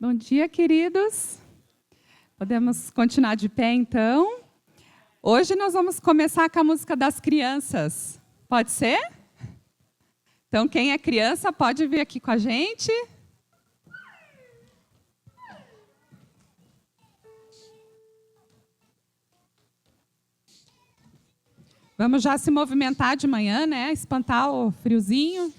Bom dia, queridos. Podemos continuar de pé, então. Hoje nós vamos começar com a música das crianças. Pode ser? Então, quem é criança pode vir aqui com a gente. Vamos já se movimentar de manhã, né? Espantar o friozinho.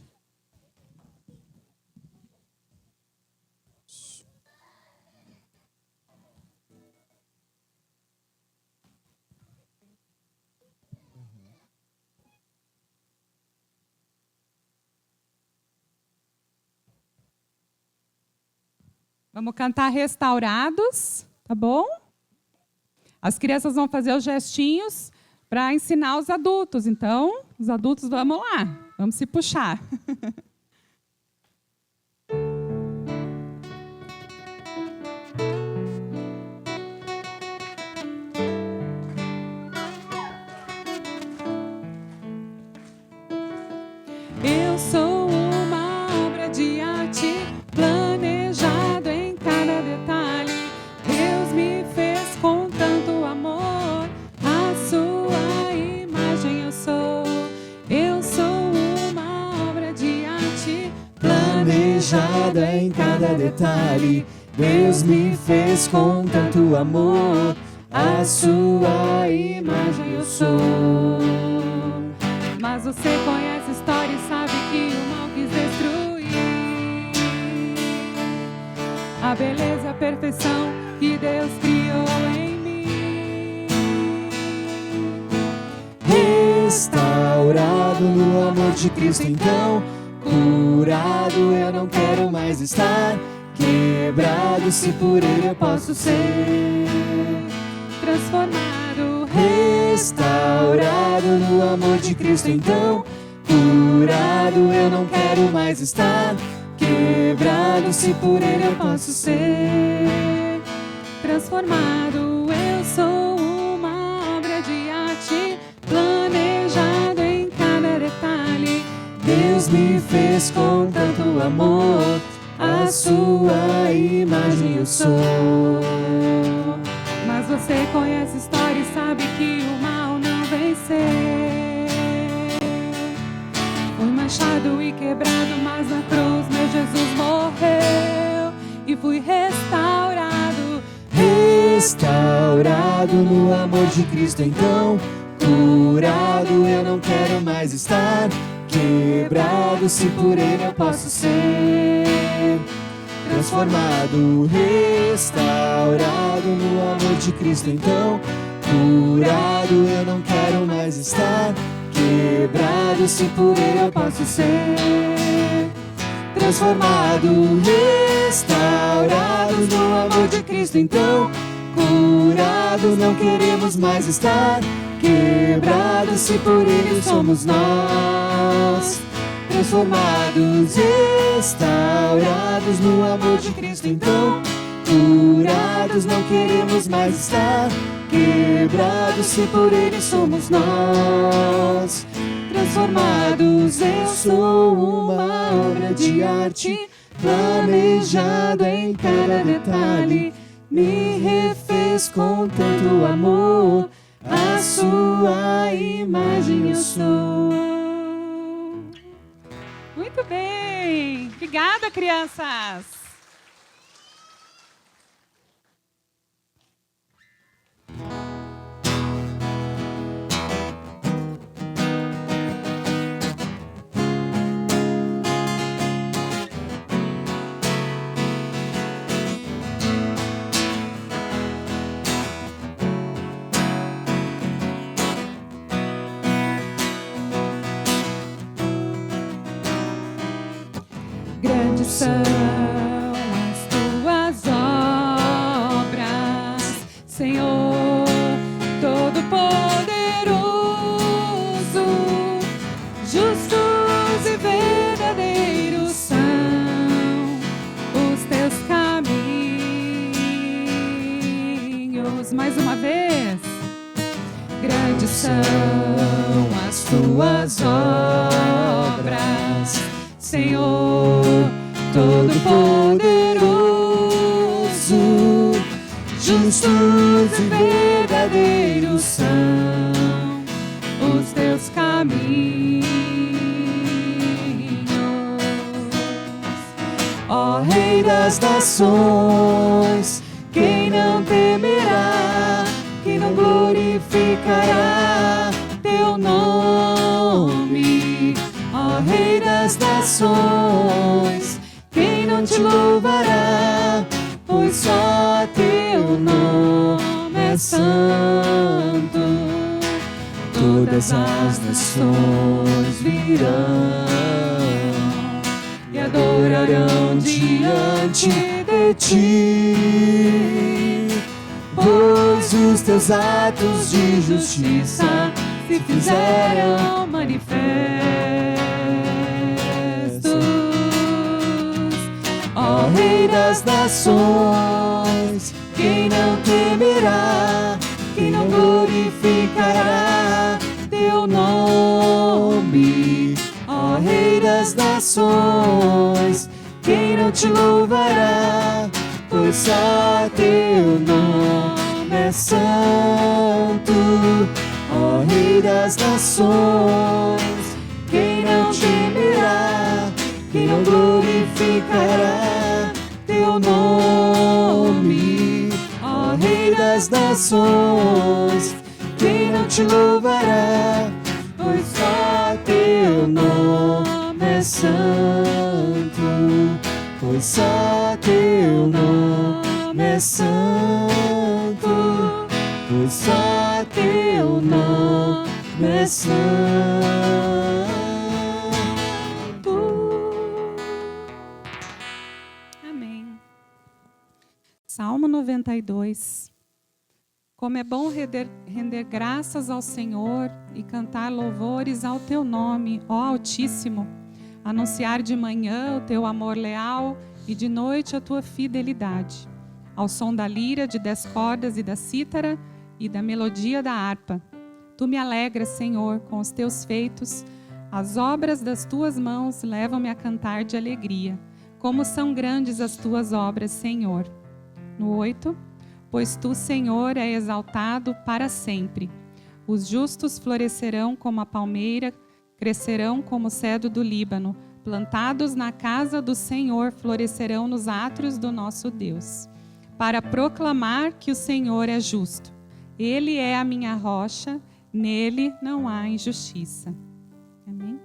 Vamos cantar Restaurados, tá bom? As crianças vão fazer os gestinhos para ensinar os adultos. Então, os adultos, vamos lá, vamos se puxar. Eu sou uma obra de arte planejado em cada detalhe. Deus me fez com tanto amor, a sua imagem eu sou. Eu sou uma obra de arte planejada em cada detalhe. Deus me fez com tanto amor, a sua imagem eu sou. Mas você conhece a história e sabe que o mal quis destruir a beleza e a perfeição que Deus criou em mim. Restaurado no amor de Cristo, então, curado eu não quero mais estar, quebrado se por Ele eu posso ser, transformado, restaurado no amor de Cristo, então, curado eu não quero mais estar, quebrado se por Ele eu posso ser, transformado. Eu sou uma obra de arte planejada em cada detalhe. Deus me fez com tanto amor, a sua imagem eu sou. Mas você conhece a história e sabe que o mal não venceu. Fui manchado e quebrado, mas na cruz meu Jesus morreu. E fui restaurado, restaurado no amor de Cristo, então, curado eu não quero mais estar, quebrado se por Ele eu posso ser, transformado, restaurado no amor de Cristo, então, curado eu não quero mais estar, quebrado se por Ele eu posso ser, transformado, restaurado no amor de Cristo, então, curado não queremos mais estar, quebrado se por Ele somos nós, transformados, restaurados no amor de Cristo, então, curados não queremos mais estar, quebrados se por Ele somos nós, transformados. Eu sou uma obra de arte planejada em cada detalhe, me refez com tanto amor, a sua imagem eu sou. Muito bem, obrigada, crianças. Grandes são as tuas obras, Senhor Todo-Poderoso. Justos e verdadeiros são os teus caminhos. Mais uma vez. Grandes são as tuas obras, Senhor Todo-Poderoso. justos e verdadeiros são os teus caminhos. Ó Rei das nações, quem não temerá, quem não glorificará teu nome? Ó Rei das nações, quem não te louvará, pois só teu nome é santo. Todas as nações virão e adorarão diante de ti, pois os teus atos de justiça se fizeram manifestos. Ó Rei das nações, quem não temerá, quem não glorificará teu nome? Ó Rei das nações, quem não te louvará, pois só teu nome é santo. Ó Rei das nações, quem não temerá, quem não glorificará teu nome? Ó Rei das nações, quem não te louvará, pois só teu nome é santo. Pois só teu nome é santo. Pois só teu nome é santo. Amém. Salmo 92. Como é bom render graças ao Senhor e cantar louvores ao teu nome, ó Altíssimo. Anunciar de manhã o teu amor leal e de noite a tua fidelidade. Ao som da lira, de 10 cordas e da cítara e da melodia da harpa. Tu me alegras, Senhor, com os teus feitos. As obras das tuas mãos levam-me a cantar de alegria. Como são grandes as tuas obras, Senhor. No 8. Pois tu, Senhor, é exaltado para sempre. Os justos florescerão como a palmeira, crescerão como o cedro do Líbano. Plantados na casa do Senhor, florescerão nos átrios do nosso Deus. Para proclamar que o Senhor é justo. Ele é a minha rocha, nele não há injustiça. Amém?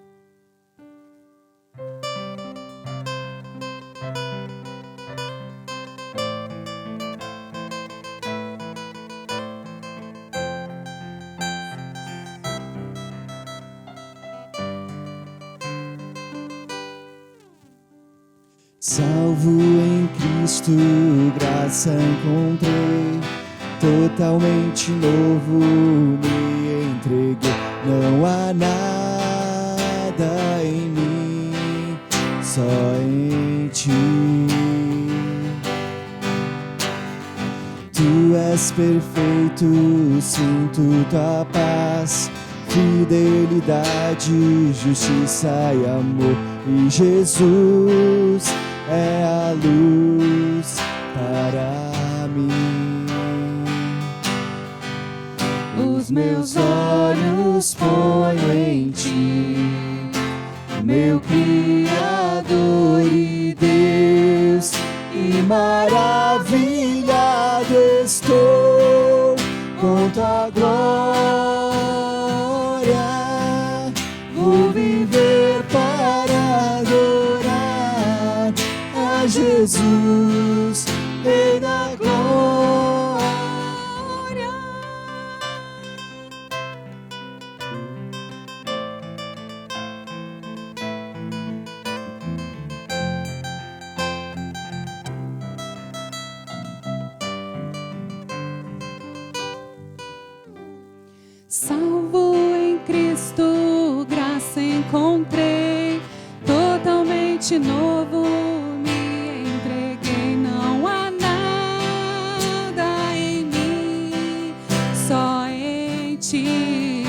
Salvo em Cristo, graça encontrei, totalmente novo me entreguei. Não há nada em mim, só em ti. Tu és perfeito, sinto tua paz, fidelidade, justiça e amor. E Jesus é a luz para mim. Os meus olhos ponho em ti, meu Criador e Deus, e maravilhado estou com tua glória. Vou viver para adorar a Jesus, Rei da glória. Salvo em Cristo, graça encontrei, totalmente novo me entreguei. Não há nada em mim, só em ti.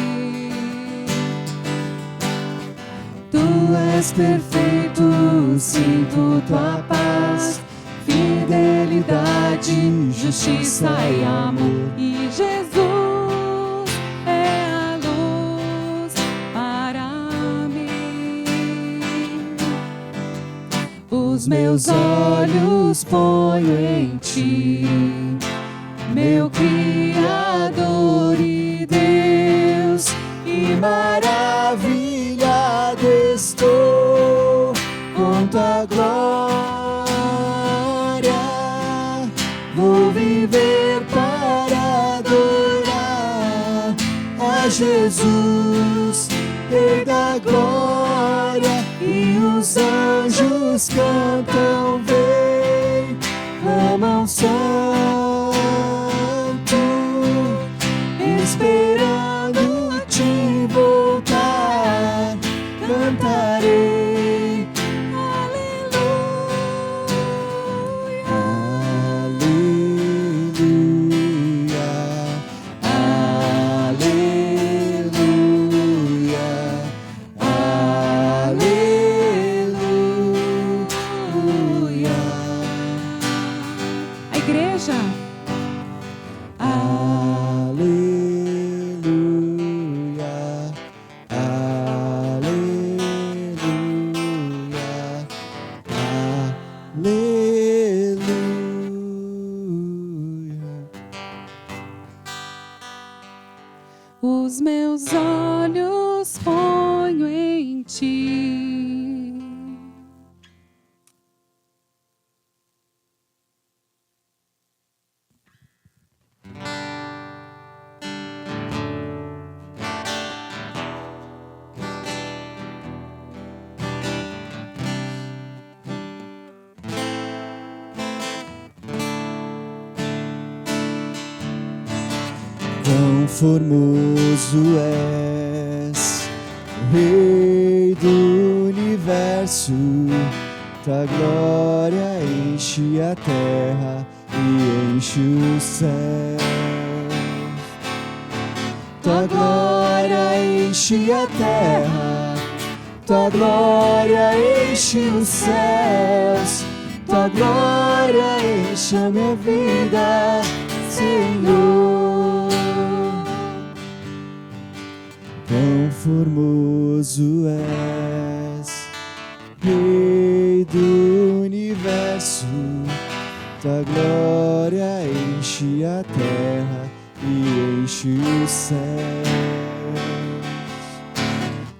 Tu és perfeito, sinto tua paz, fidelidade fidelidade, justiça e amor. E Jesus é a luz para mim. Os meus olhos ponho em ti, meu Criador e Deus, e Maravilhado estou com tua glória. Vou viver para adorar a Jesus, Rei da glória. E os anjos cantam, vem, clamam santo, esperando te voltar, cantarei aleluia, aleluia, aleluia, aleluia. A igreja. Aleluia, aleluia. Os meus olhos ponho em ti. Quão formoso és, Rei do universo, tua glória enche a terra e enche os céus. Tua glória enche a terra, tua glória enche os céus, tua glória enche a minha vida, Senhor. Quão formoso és, Rei do universo, tua glória enche a terra e enche os céus.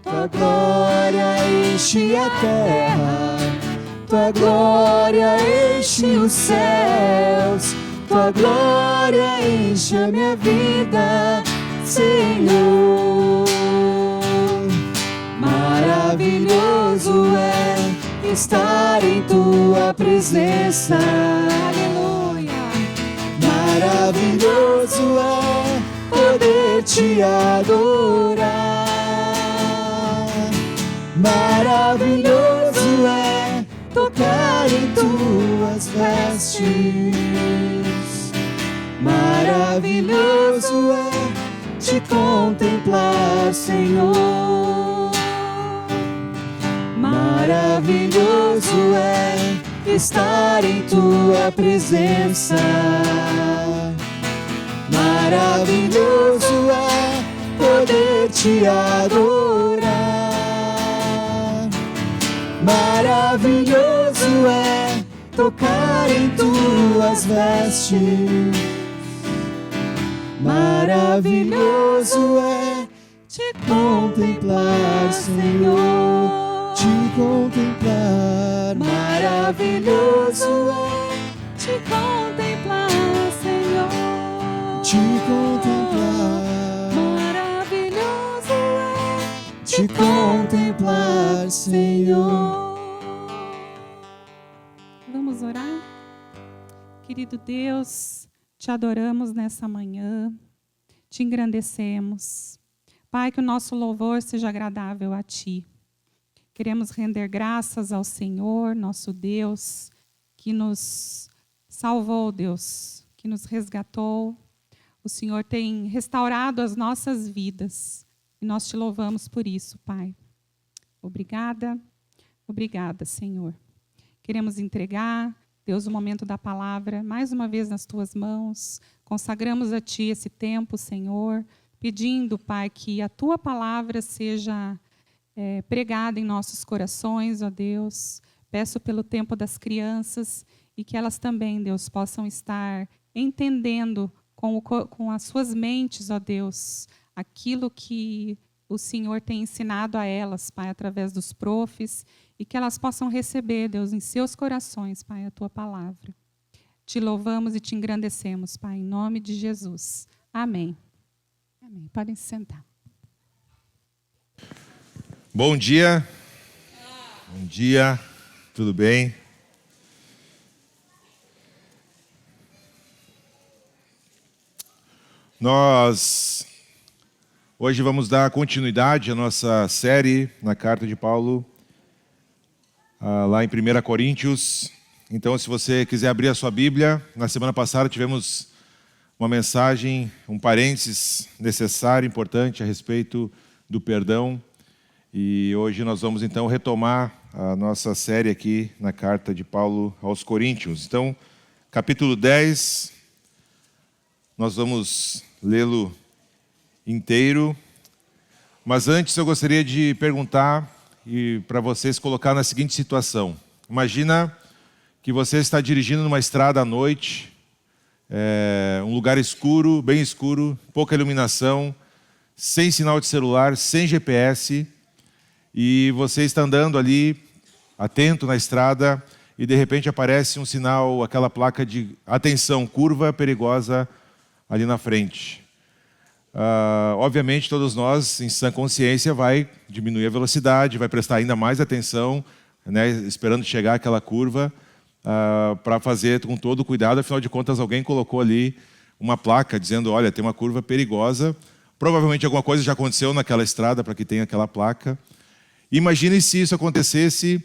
Tua glória enche a terra, tua glória enche os céus, tua glória enche a minha vida, Senhor. Maravilhoso é estar em tua presença, aleluia. Maravilhoso é poder te adorar. Maravilhoso é tocar em tuas vestes. Maravilhoso é te contemplar, Senhor. Maravilhoso é estar em tua presença. Maravilhoso é poder te adorar. Maravilhoso é tocar em tuas vestes. Maravilhoso é te contemplar, Senhor. Te contemplar. Maravilhoso é te contemplar, Senhor. te contemplar. Maravilhoso é Te contemplar, Senhor. Vamos orar? Querido Deus, te adoramos nessa manhã, te engrandecemos. Pai, que o nosso louvor seja agradável a Ti. Queremos render graças ao Senhor, nosso Deus, que nos salvou, Deus, que nos resgatou. O Senhor tem restaurado as nossas vidas e nós te louvamos por isso, Pai. Obrigada, obrigada, Senhor. Queremos entregar Deus, o momento da palavra, mais uma vez nas tuas mãos. Consagramos a ti esse tempo, Senhor, pedindo, Pai, que a tua palavra seja pregada em nossos corações, ó Deus. Peço pelo tempo das crianças e que elas também, Deus, possam estar entendendo com as suas mentes, ó Deus, aquilo que o Senhor tem ensinado a elas, Pai, através dos profs, e que elas possam receber, Deus, em seus corações, Pai, a tua palavra. Te louvamos e te engrandecemos, Pai, em nome de Jesus. Amém. Amém. Podem se sentar. Bom dia. Bom dia. Tudo bem? Nós hoje vamos dar continuidade à nossa série na carta de Paulo, lá em 1 Coríntios. Então, se você quiser abrir a sua Bíblia, na semana passada tivemos uma mensagem, um parênteses necessário, importante a respeito do perdão. E hoje nós vamos então retomar a nossa série aqui na carta de Paulo aos Coríntios. Então, capítulo 10, nós vamos lê-lo inteiro. Mas antes eu gostaria de perguntar e para vocês colocar na seguinte situação. Imagina que você está dirigindo numa estrada à noite, um lugar escuro, bem escuro, pouca iluminação, sem sinal de celular, sem GPS, e você está andando ali, atento na estrada, e de repente aparece um sinal, aquela placa de atenção, curva perigosa ali na frente. Obviamente todos nós, em sã consciência, vai diminuir a velocidade, vai prestar ainda mais atenção, né, esperando chegar aquela curva, para fazer com todo cuidado. Afinal de contas, alguém colocou ali uma placa dizendo, olha, tem uma curva perigosa. Provavelmente alguma coisa já aconteceu naquela estrada para que tenha aquela placa. Imagine se isso acontecesse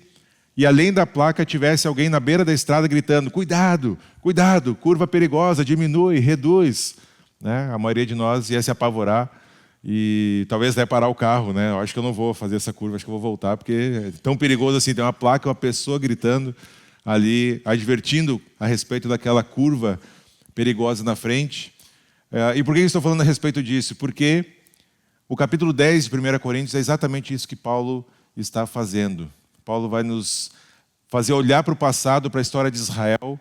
e além da placa tivesse alguém na beira da estrada gritando, cuidado, cuidado, curva perigosa, diminui, reduz. Né? A maioria de nós ia se apavorar e talvez até parar o carro. Né? Eu acho que eu não vou fazer essa curva, acho que eu vou voltar, porque é tão perigoso assim, tem uma placa, uma pessoa gritando ali, advertindo a respeito daquela curva perigosa na frente. E por que eu estou falando a respeito disso? Porque o capítulo 10 de 1 Coríntios é exatamente isso que Paulo está fazendo. Paulo vai nos fazer olhar para o passado, para a história de Israel,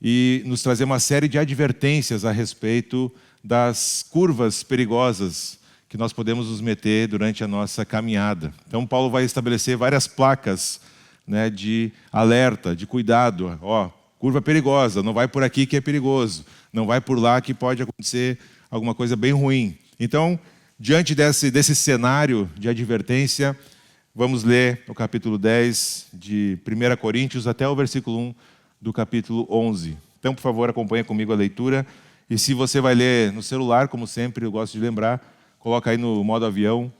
e nos trazer uma série de advertências a respeito das curvas perigosas que nós podemos nos meter durante a nossa caminhada. Então Paulo vai estabelecer várias placas, né, de alerta, de cuidado. Curva perigosa, não vai por aqui que é perigoso, não vai por lá que pode acontecer alguma coisa bem ruim. Então, diante desse cenário de advertência, vamos ler o capítulo 10 de 1 Coríntios até o versículo 1 do capítulo 11. Então, por favor, acompanhe comigo a leitura. E se você vai ler no celular, como sempre, eu gosto de lembrar, coloca aí no modo avião,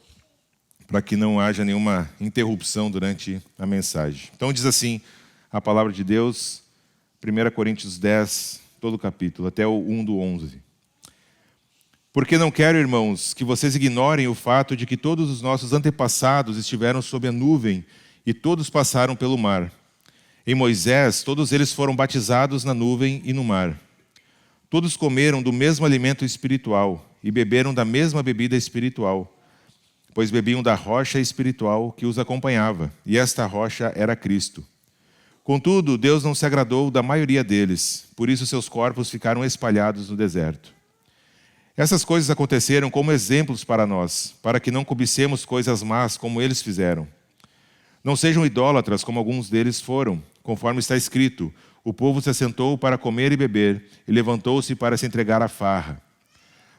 para que não haja nenhuma interrupção durante a mensagem. Então diz assim a palavra de Deus, 1 Coríntios 10, todo o capítulo, até o 1 do 11. Porque não quero, irmãos, que vocês ignorem o fato de que todos os nossos antepassados estiveram sob a nuvem e todos passaram pelo mar. Em Moisés, todos eles foram batizados na nuvem e no mar. Todos comeram do mesmo alimento espiritual e beberam da mesma bebida espiritual, pois bebiam da rocha espiritual que os acompanhava, e esta rocha era Cristo. Contudo, Deus não se agradou da maioria deles, por isso seus corpos ficaram espalhados no deserto. Essas coisas aconteceram como exemplos para nós, para que não cobicemos coisas más como eles fizeram. Não sejam idólatras como alguns deles foram, conforme está escrito, o povo se assentou para comer e beber, e levantou-se para se entregar à farra.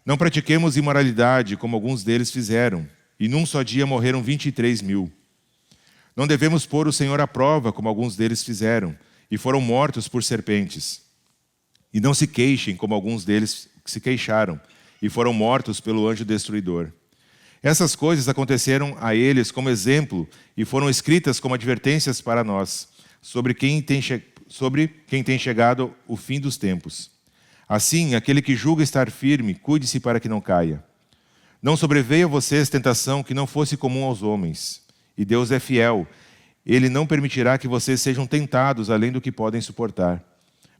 Não pratiquemos imoralidade como alguns deles fizeram, e num só dia morreram 23.000. Não devemos pôr o Senhor à prova, como alguns deles fizeram, e foram mortos por serpentes. E não se queixem, como alguns deles se queixaram, e foram mortos pelo anjo destruidor. Essas coisas aconteceram a eles como exemplo, e foram escritas como advertências para nós, sobre quem tem chegado o fim dos tempos. Assim, aquele que julga estar firme, cuide-se para que não caia. Não sobreveio a vocês tentação que não fosse comum aos homens. E Deus é fiel. Ele não permitirá que vocês sejam tentados além do que podem suportar.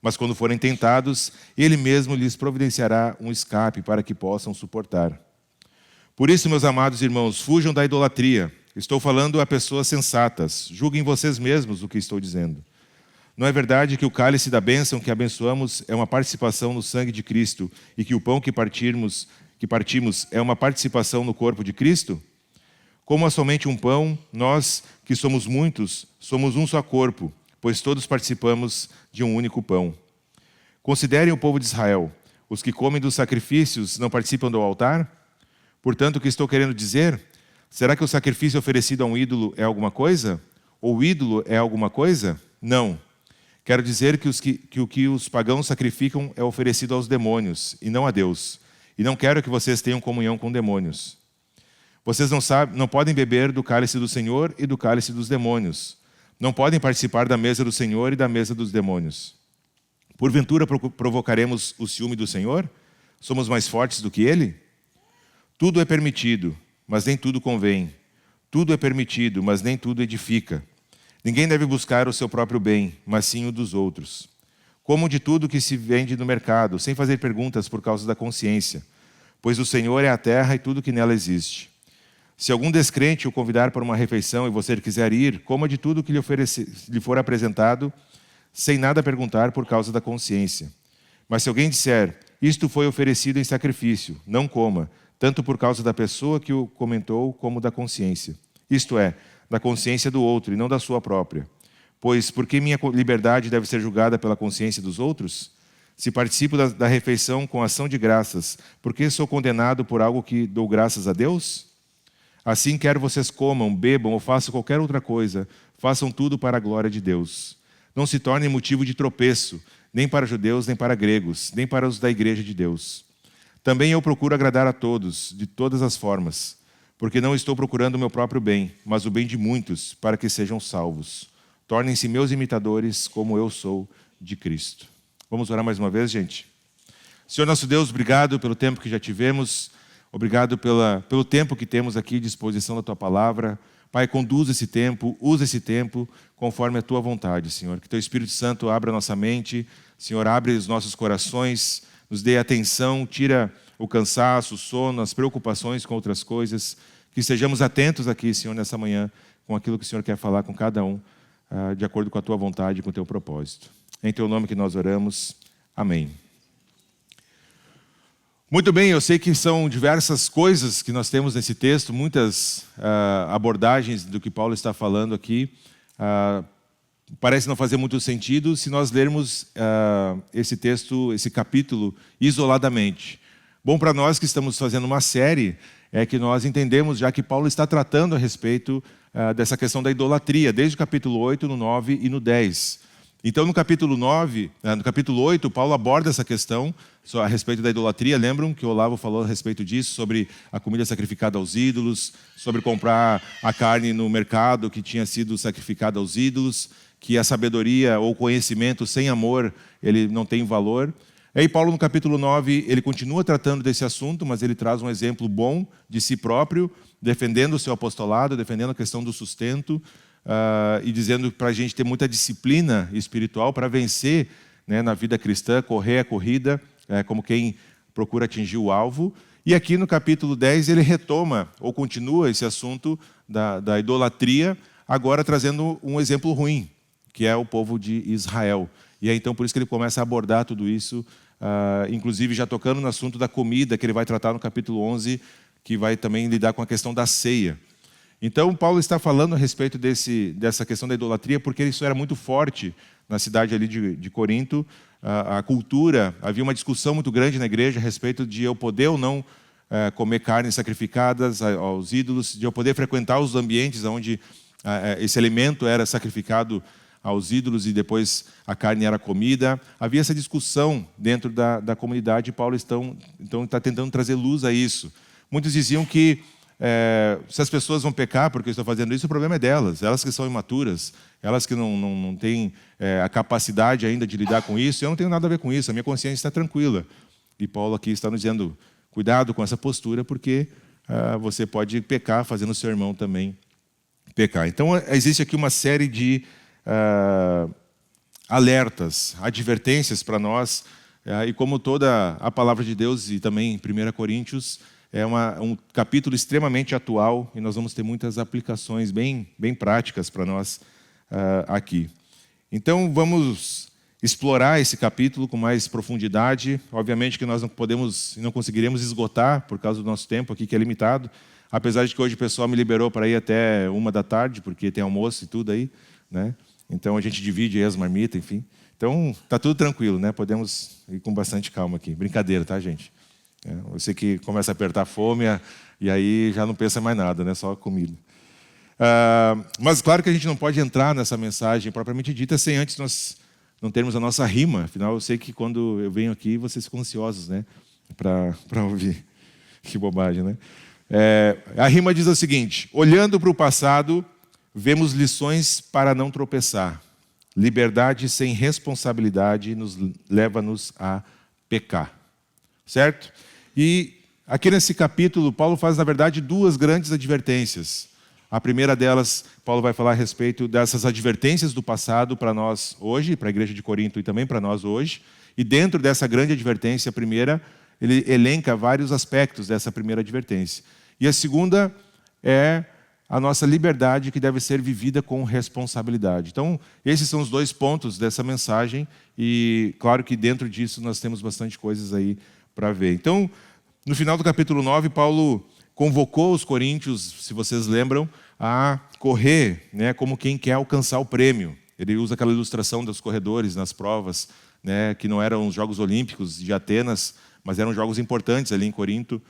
Mas quando forem tentados, Ele mesmo lhes providenciará um escape para que possam suportar. Por isso, meus amados irmãos, fujam da idolatria. Estou falando a pessoas sensatas. Julguem vocês mesmos o que estou dizendo. Não é verdade que o cálice da bênção que abençoamos é uma participação no sangue de Cristo e que o pão que partimos é uma participação no corpo de Cristo? Como há somente um pão, nós, que somos muitos, somos um só corpo, pois todos participamos de um único pão. Considerem o povo de Israel. Os que comem dos sacrifícios não participam do altar? Portanto, o que estou querendo dizer? Será que o sacrifício oferecido a um ídolo é alguma coisa? Ou o ídolo é alguma coisa? Não. Quero dizer que o que os pagãos sacrificam é oferecido aos demônios, e não a Deus. E não quero que vocês tenham comunhão com demônios. Vocês não podem beber do cálice do Senhor e do cálice dos demônios. Não podem participar da mesa do Senhor e da mesa dos demônios. Porventura provocaremos o ciúme do Senhor? Somos mais fortes do que Ele? Tudo é permitido, mas nem tudo convém. Tudo é permitido, mas nem tudo edifica. Ninguém deve buscar o seu próprio bem, mas sim o dos outros. Comam de tudo que se vende no mercado, sem fazer perguntas por causa da consciência, pois o Senhor é a terra e tudo que nela existe. Se algum descrente o convidar para uma refeição e você quiser ir, coma de tudo que lhe for apresentado, sem nada perguntar por causa da consciência. Mas se alguém disser, isto foi oferecido em sacrifício, não coma, tanto por causa da pessoa que o comentou, como da consciência. Isto é, da consciência do outro e não da sua própria. Pois, por que minha liberdade deve ser julgada pela consciência dos outros? Se participo da refeição com ação de graças, por que sou condenado por algo que dou graças a Deus? Assim, quer vocês comam, bebam ou façam qualquer outra coisa, façam tudo para a glória de Deus. Não se tornem motivo de tropeço, nem para judeus, nem para gregos, nem para os da igreja de Deus. Também eu procuro agradar a todos, de todas as formas, porque não estou procurando o meu próprio bem, mas o bem de muitos, para que sejam salvos. Tornem-se meus imitadores, como eu sou de Cristo. Vamos orar mais uma vez, gente? Senhor nosso Deus, obrigado pelo tempo que já tivemos. Obrigado pelo tempo que temos aqui à disposição da Tua Palavra. Pai, conduza esse tempo, usa esse tempo conforme a Tua vontade, Senhor. Que Teu Espírito Santo abra a nossa mente, Senhor, abre os nossos corações, nos dê atenção, tira o cansaço, o sono, as preocupações com outras coisas. Que estejamos atentos aqui, Senhor, nessa manhã, com aquilo que o Senhor quer falar com cada um, de acordo com a Tua vontade e com o Teu propósito. Em Teu nome que nós oramos. Amém. Muito bem, eu sei que são diversas coisas que nós temos nesse texto, muitas abordagens do que Paulo está falando aqui. Parece não fazer muito sentido se nós lermos esse texto, esse capítulo, isoladamente. Bom para nós que estamos fazendo uma série, é que nós entendemos já que Paulo está tratando a respeito dessa questão da idolatria, desde o capítulo 8, no 9 e no 10. Então, no capítulo 8, Paulo aborda essa questão a respeito da idolatria. Lembram que o Olavo falou a respeito disso, sobre a comida sacrificada aos ídolos, sobre comprar a carne no mercado que tinha sido sacrificada aos ídolos, que a sabedoria ou conhecimento sem amor, ele não tem valor. E aí Paulo, no capítulo 9, ele continua tratando desse assunto, mas ele traz um exemplo bom de si próprio, defendendo o seu apostolado, defendendo a questão do sustento, e dizendo para a gente ter muita disciplina espiritual para vencer, né, na vida cristã, correr a corrida, como quem procura atingir o alvo. E aqui no capítulo 10 ele retoma, ou continua esse assunto da idolatria, agora trazendo um exemplo ruim, que é o povo de Israel. E é então por isso que ele começa a abordar tudo isso, inclusive já tocando no assunto da comida, que ele vai tratar no capítulo 11, que vai também lidar com a questão da ceia. Então, Paulo está falando a respeito dessa questão da idolatria, porque isso era muito forte na cidade ali de Corinto. A cultura, havia uma discussão muito grande na igreja a respeito de eu poder ou não comer carnes sacrificadas aos ídolos, de eu poder frequentar os ambientes onde esse alimento era sacrificado aos ídolos e depois a carne era comida. Havia essa discussão dentro da comunidade e Paulo então está tentando trazer luz a isso. Muitos diziam que se as pessoas vão pecar porque eu estou fazendo isso, o problema é delas, elas que são imaturas, elas que não têm a capacidade ainda de lidar com isso. Eu não tenho nada a ver com isso, a minha consciência está tranquila. E Paulo aqui está nos dizendo, cuidado com essa postura, porque você pode pecar fazendo o seu irmão também pecar. Então, existe aqui uma série de alertas, advertências para nós. E como toda a palavra de Deus, e também em 1 Coríntios, é um capítulo extremamente atual, e nós vamos ter muitas aplicações bem práticas para nós aqui. Então, vamos explorar esse capítulo com mais profundidade. Obviamente que nós não conseguiremos esgotar, por causa do nosso tempo aqui, que é limitado, apesar de que hoje o pessoal me liberou para ir até 1h, porque tem almoço e tudo aí, né? Então, a gente divide aí as marmitas, enfim. Então, está tudo tranquilo, né? Podemos ir com bastante calma aqui. Brincadeira, tá, gente? Eu sei que começa a apertar a fome e aí já não pensa mais nada, né? Só comida. Mas claro que a gente não pode entrar nessa mensagem propriamente dita sem antes nós não termos a nossa rima. Afinal, eu sei que quando eu venho aqui, vocês ficam ansiosos, né? Para ouvir. Que bobagem, né? A rima diz o seguinte: olhando para o passado, vemos lições para não tropeçar. Liberdade sem responsabilidade leva-nos a pecar. Certo? E aqui nesse capítulo, Paulo faz, na verdade, duas grandes advertências. A primeira delas, Paulo vai falar a respeito dessas advertências do passado para nós hoje, para a igreja de Corinto e também para nós hoje. E dentro dessa grande advertência, a primeira, ele elenca vários aspectos dessa primeira advertência. E a segunda é a nossa liberdade, que deve ser vivida com responsabilidade. Então, esses são os dois pontos dessa mensagem, e claro que dentro disso nós temos bastante coisas aí para ver. Então, no final do capítulo 9, Paulo convocou os coríntios, se vocês lembram, a correr, né, como quem quer alcançar o prêmio. Ele usa aquela ilustração dos corredores nas provas, né, que não eram os Jogos Olímpicos de Atenas, mas eram jogos importantes ali em Corinto.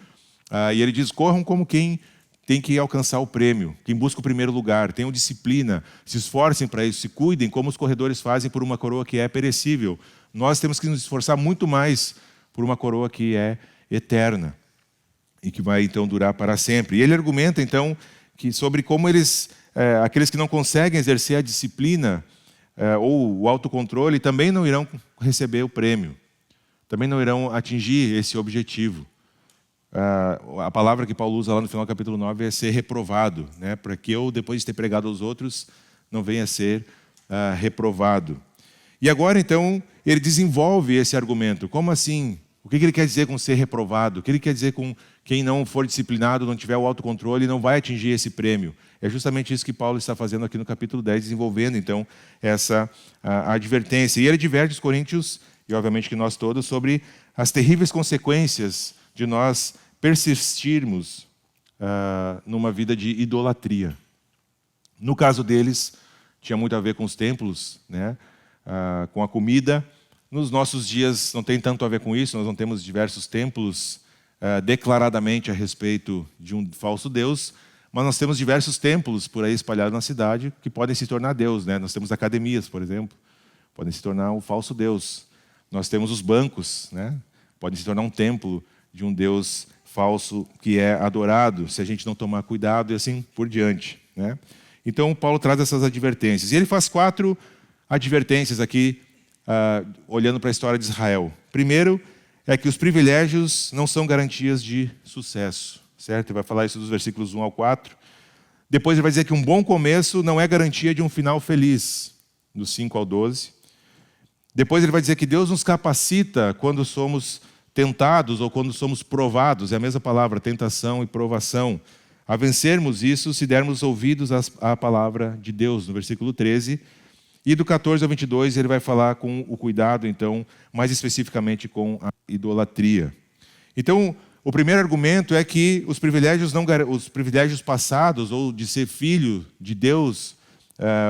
E ele diz: corram como quem tem que alcançar o prêmio, quem busca o primeiro lugar, tenham disciplina, se esforcem para isso, se cuidem como os corredores fazem por uma coroa que é perecível. Nós temos que nos esforçar muito mais por uma coroa que é eterna e que vai então durar para sempre. E ele argumenta então sobre como aqueles que não conseguem exercer a disciplina ou o autocontrole também não irão receber o prêmio, também não irão atingir esse objetivo. A palavra que Paulo usa lá no final do capítulo 9 é ser reprovado, né? Para que eu, depois de ter pregado aos outros, não venha a ser reprovado. E agora, então, ele desenvolve esse argumento. Como assim? O que ele quer dizer com ser reprovado? O que ele quer dizer com quem não for disciplinado, não tiver o autocontrole, não vai atingir esse prêmio? É justamente isso que Paulo está fazendo aqui no capítulo 10, desenvolvendo, então, essa advertência. E ele adverte os coríntios, e obviamente que nós todos, sobre as terríveis consequências de nós persistirmos numa vida de idolatria. No caso deles, tinha muito a ver com os templos, né? Com a comida. Nos nossos dias não tem tanto a ver com isso, nós não temos diversos templos declaradamente a respeito de um falso Deus, mas nós temos diversos templos por aí espalhados na cidade que podem se tornar Deus, né? Nós temos academias, por exemplo, podem se tornar um falso Deus. Nós temos os bancos, né? Podem se tornar um templo de um Deus falso que é adorado, se a gente não tomar cuidado, e assim por diante, né? Então, Paulo traz essas advertências. E ele faz 4 advertências aqui, olhando para a história de Israel. Primeiro, é que os privilégios não são garantias de sucesso, certo? Ele vai falar isso dos versículos 1 ao 4. Depois ele vai dizer que um bom começo não é garantia de um final feliz, dos 5 ao 12. Depois ele vai dizer que Deus nos capacita quando somos tentados ou quando somos provados, é a mesma palavra, tentação e provação, a vencermos isso se dermos ouvidos à palavra de Deus, no versículo 13. E do 14 ao 22 ele vai falar com o cuidado, então, mais especificamente com a idolatria. Então, o primeiro argumento é que os privilégios passados, ou de ser filho de Deus,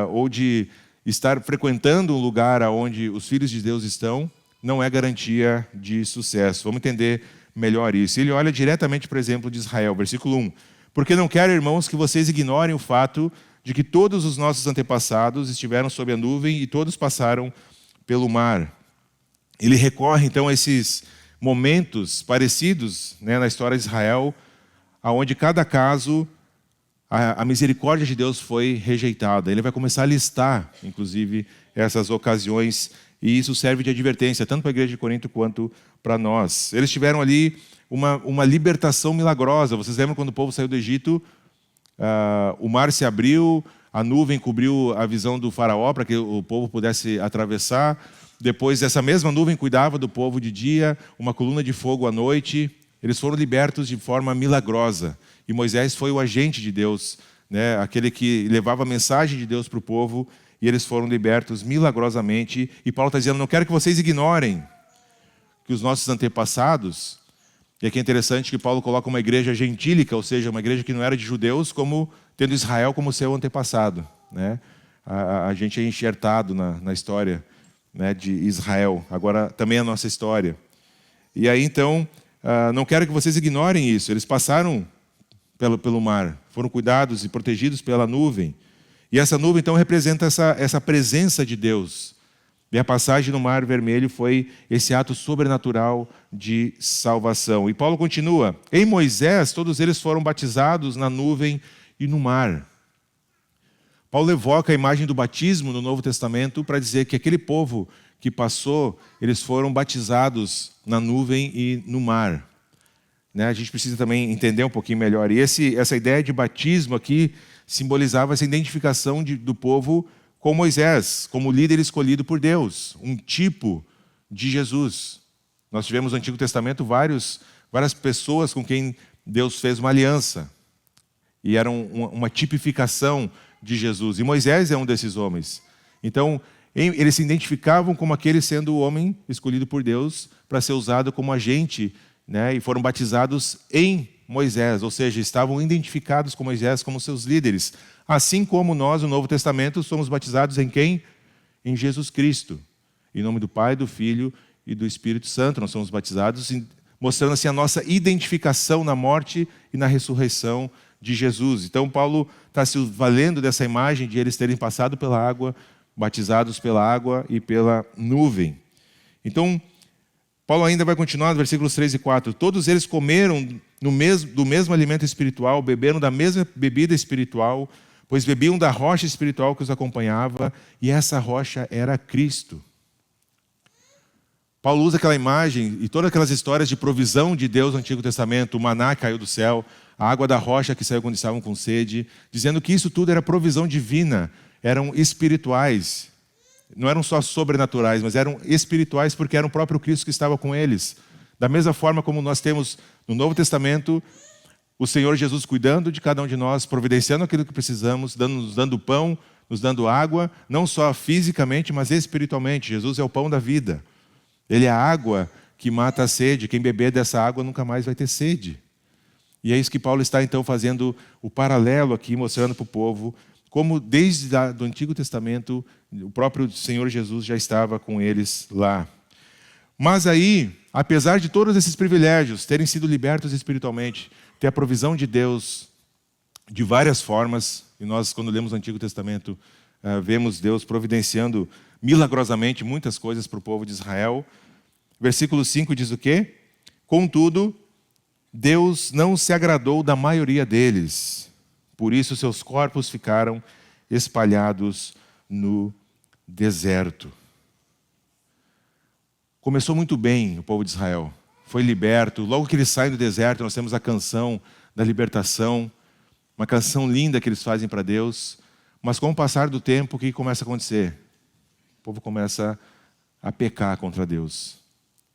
ou de estar frequentando um lugar onde os filhos de Deus estão, não é garantia de sucesso. Vamos entender melhor isso. Ele olha diretamente para o exemplo de Israel, versículo 1. Porque não quero, irmãos, que vocês ignorem o fato de que todos os nossos antepassados estiveram sob a nuvem e todos passaram pelo mar. Ele recorre, então, a esses momentos parecidos, né, na história de Israel, onde cada caso a misericórdia de Deus foi rejeitada. Ele vai começar a listar, inclusive, essas ocasiões, e isso serve de advertência, tanto para a igreja de Corinto quanto para nós. Eles tiveram ali uma libertação milagrosa. Vocês lembram quando o povo saiu do Egito? O mar se abriu, a nuvem cobriu a visão do faraó para que o povo pudesse atravessar. Depois, essa mesma nuvem cuidava do povo de dia, uma coluna de fogo à noite. Eles foram libertos de forma milagrosa. E Moisés foi o agente de Deus, né? Aquele que levava a mensagem de Deus para o povo, e eles foram libertos milagrosamente. E Paulo está dizendo, não quero que vocês ignorem que os nossos antepassados, e aqui é interessante que Paulo coloca uma igreja gentílica, ou seja, uma igreja que não era de judeus, como tendo Israel como seu antepassado, né? A gente é enxertado na história, né, de Israel, agora também a nossa história. E aí então, não quero que vocês ignorem isso. Eles passaram pelo mar, foram cuidados e protegidos pela nuvem. E essa nuvem então representa essa presença de Deus. E a passagem no Mar Vermelho foi esse ato sobrenatural de salvação. E Paulo continua, em Moisés todos eles foram batizados na nuvem e no mar. Paulo evoca a imagem do batismo no Novo Testamento para dizer que aquele povo que passou, eles foram batizados na nuvem e no mar. Né? A gente precisa também entender um pouquinho melhor. E essa ideia de batismo aqui simbolizava essa identificação do povo com Moisés, como líder escolhido por Deus, um tipo de Jesus. Nós tivemos no Antigo Testamento várias pessoas com quem Deus fez uma aliança. E eram uma tipificação de Jesus. E Moisés é um desses homens. Então, eles se identificavam como aquele sendo o homem escolhido por Deus para ser usado como agente, né? E foram batizados em Moisés, ou seja, estavam identificados com Moisés como seus líderes. Assim como nós, no Novo Testamento, somos batizados em quem? Em Jesus Cristo. Em nome do Pai, do Filho e do Espírito Santo. Nós somos batizados, mostrando assim a nossa identificação na morte e na ressurreição de Jesus. Então Paulo está se valendo dessa imagem de eles terem passado pela água, batizados pela água e pela nuvem. Então, Paulo ainda vai continuar no versículos 3 e 4. Todos eles comeram do mesmo alimento espiritual, beberam da mesma bebida espiritual, pois bebiam da rocha espiritual que os acompanhava, e essa rocha era Cristo. Paulo usa aquela imagem e todas aquelas histórias de provisão de Deus no Antigo Testamento, o maná caiu do céu, a água da rocha que saiu quando estavam com sede, dizendo que isso tudo era provisão divina, eram espirituais. Não eram só sobrenaturais, mas eram espirituais porque era o próprio Cristo que estava com eles. Da mesma forma como nós temos no Novo Testamento, o Senhor Jesus cuidando de cada um de nós, providenciando aquilo que precisamos, nos dando pão, nos dando água, não só fisicamente, mas espiritualmente. Jesus é o pão da vida. Ele é a água que mata a sede. Quem beber dessa água nunca mais vai ter sede. E é isso que Paulo está então fazendo o paralelo aqui, mostrando para o povo como desde o Antigo Testamento o próprio Senhor Jesus já estava com eles lá. Mas aí, apesar de todos esses privilégios, terem sido libertos espiritualmente, ter a provisão de Deus de várias formas, e nós quando lemos o Antigo Testamento vemos Deus providenciando milagrosamente muitas coisas para o povo de Israel. Versículo 5 diz o quê? Contudo, Deus não se agradou da maioria deles, por isso seus corpos ficaram espalhados no deserto. Começou muito bem o povo de Israel, foi liberto. Logo que eles saem do deserto, nós temos a canção da libertação, uma canção linda que eles fazem para Deus. Mas com o passar do tempo, o que começa a acontecer? O povo começa a pecar contra Deus.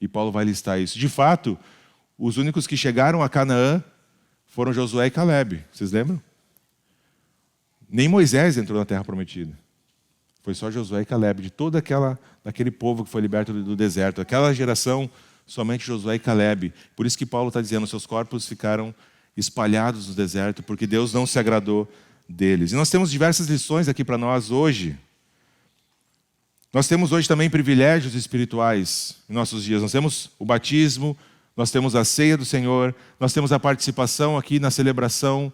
E Paulo vai listar isso. De fato, os únicos que chegaram a Canaã foram Josué e Calebe. Vocês lembram? Nem Moisés entrou na terra prometida. Foi só Josué e Calebe, de daquele povo que foi liberto do deserto. Aquela geração, somente Josué e Calebe. Por isso que Paulo está dizendo, seus corpos ficaram espalhados no deserto, porque Deus não se agradou deles. E nós temos diversas lições aqui para nós hoje. Nós temos hoje também privilégios espirituais em nossos dias. Nós temos o batismo, nós temos a ceia do Senhor, nós temos a participação aqui na celebração,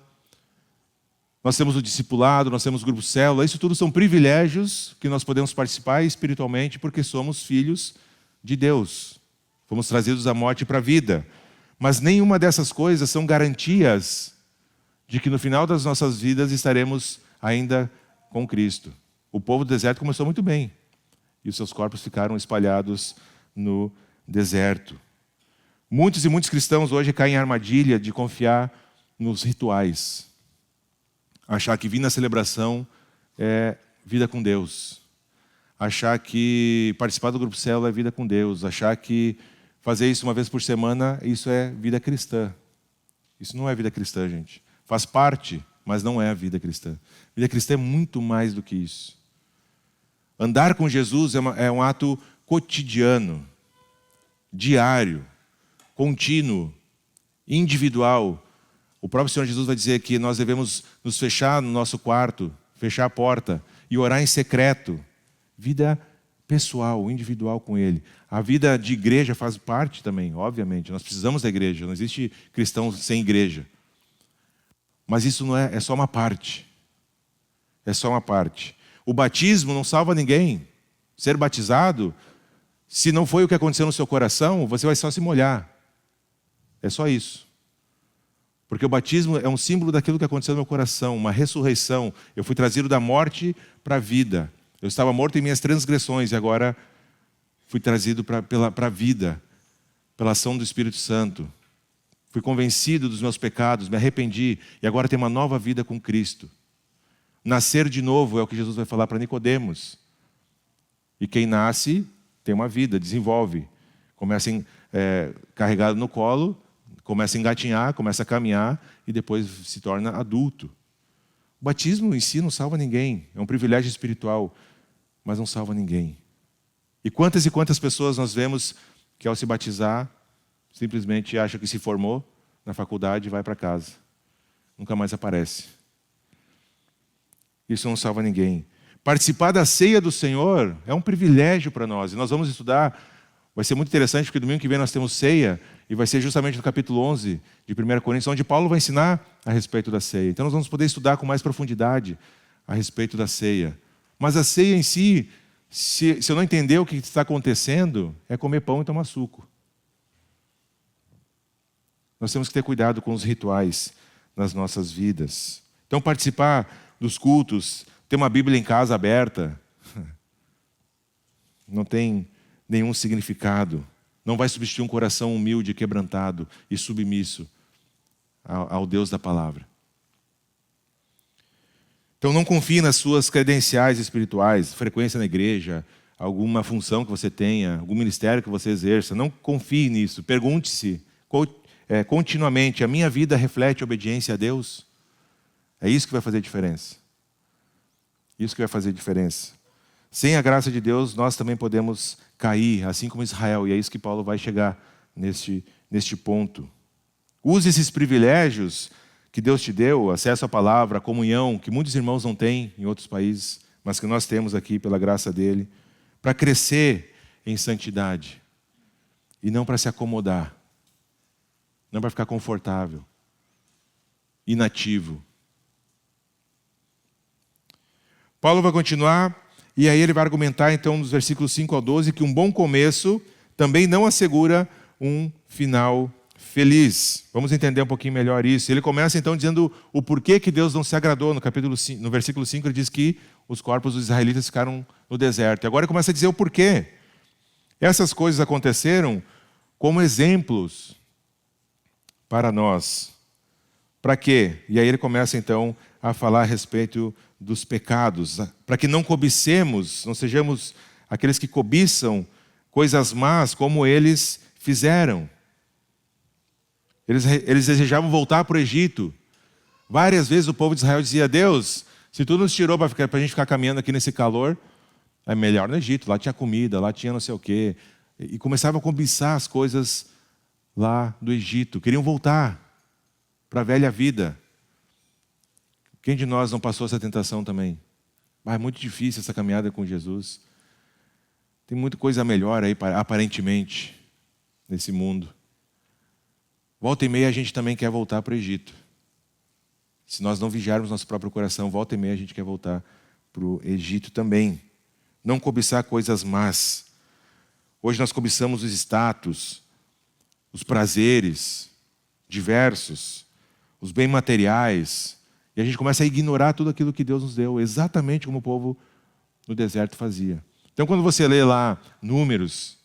nós temos o discipulado, nós temos o grupo célula. Isso tudo são privilégios que nós podemos participar espiritualmente porque somos filhos de Deus. Fomos trazidos da morte para a vida. Mas nenhuma dessas coisas são garantias de que no final das nossas vidas estaremos ainda com Cristo. O povo do deserto começou muito bem. E os seus corpos ficaram espalhados no deserto. Muitos e muitos cristãos hoje caem em armadilha de confiar nos rituais. Achar que vir na celebração é vida com Deus. Achar que participar do grupo célula é vida com Deus. Achar que fazer isso uma vez por semana, isso é vida cristã. Isso não é vida cristã, gente. Faz parte, mas não é a vida cristã. Vida cristã é muito mais do que isso. Andar com Jesus é um ato cotidiano, diário, contínuo, individual. O próprio Senhor Jesus vai dizer que nós devemos nos fechar no nosso quarto, fechar a porta e orar em secreto. Vida pessoal, individual com Ele. A vida de igreja faz parte também, obviamente. Nós precisamos da igreja, não existe cristão sem igreja. Mas isso não é só uma parte. É só uma parte. O batismo não salva ninguém. Ser batizado, se não foi o que aconteceu no seu coração, você vai só se molhar. É só isso. Porque o batismo é um símbolo daquilo que aconteceu no meu coração, uma ressurreição. Eu fui trazido da morte para a vida. Eu estava morto em minhas transgressões e agora fui trazido para a vida, pela ação do Espírito Santo. Fui convencido dos meus pecados, me arrependi e agora tenho uma nova vida com Cristo. Nascer de novo é o que Jesus vai falar para Nicodemos. E quem nasce tem uma vida, desenvolve. Começa carregado no colo, começa a engatinhar, começa a caminhar e depois se torna adulto. O batismo em si não salva ninguém. É um privilégio espiritual, mas não salva ninguém. E quantas pessoas nós vemos que ao se batizar, simplesmente acha que se formou na faculdade e vai para casa. Nunca mais aparece. Isso não salva ninguém. Participar da ceia do Senhor é um privilégio para nós. E nós vamos estudar, vai ser muito interessante, porque domingo que vem nós temos ceia, e vai ser justamente no capítulo 11 de 1 Coríntios, onde Paulo vai ensinar a respeito da ceia. Então nós vamos poder estudar com mais profundidade a respeito da ceia. Mas a ceia em si, se eu não entender o que está acontecendo, é comer pão e tomar suco. Nós temos que ter cuidado com os rituais nas nossas vidas. Então participar dos cultos, ter uma Bíblia em casa aberta, não tem nenhum significado. Não vai substituir um coração humilde, quebrantado e submisso ao Deus da palavra. Então não confie nas suas credenciais espirituais, frequência na igreja, alguma função que você tenha, algum ministério que você exerça. Não confie nisso. Pergunte-se continuamente, a minha vida reflete obediência a Deus? É isso que vai fazer diferença. Isso que vai fazer diferença. Sem a graça de Deus, nós também podemos cair, assim como Israel. E é isso que Paulo vai chegar neste ponto. Use esses privilégios que Deus te deu, acesso à palavra, a comunhão, que muitos irmãos não têm em outros países, mas que nós temos aqui pela graça dele, para crescer em santidade. E não para se acomodar. Não para ficar confortável. Inativo. Paulo vai continuar, e aí ele vai argumentar, então, nos versículos 5 ao 12, que um bom começo também não assegura um final feliz. Vamos entender um pouquinho melhor isso. Ele começa, então, dizendo o porquê que Deus não se agradou. No versículo 5, ele diz que os corpos dos israelitas ficaram no deserto. E agora ele começa a dizer o porquê. Essas coisas aconteceram como exemplos para nós. Para quê? E aí ele começa, então, a falar a respeito dos pecados, para que não cobicemos, não sejamos aqueles que cobiçam coisas más como eles fizeram. Eles desejavam voltar para o Egito. Várias vezes o povo de Israel dizia: Deus, se tu nos tirou para a gente ficar caminhando aqui nesse calor, é melhor no Egito, lá tinha comida, lá tinha não sei o quê. E começavam a cobiçar as coisas lá do Egito, queriam voltar para a velha vida. Quem de nós não passou essa tentação também? É muito difícil essa caminhada com Jesus. Tem muita coisa melhor aí, aparentemente, nesse mundo. Volta e meia a gente também quer voltar para o Egito. Se nós não vigiarmos nosso próprio coração, volta e meia a gente quer voltar para o Egito também. Não cobiçar coisas más. Hoje nós cobiçamos os status, os prazeres diversos, os bens materiais. E a gente começa a ignorar tudo aquilo que Deus nos deu, exatamente como o povo no deserto fazia. Então, quando você lê lá Números,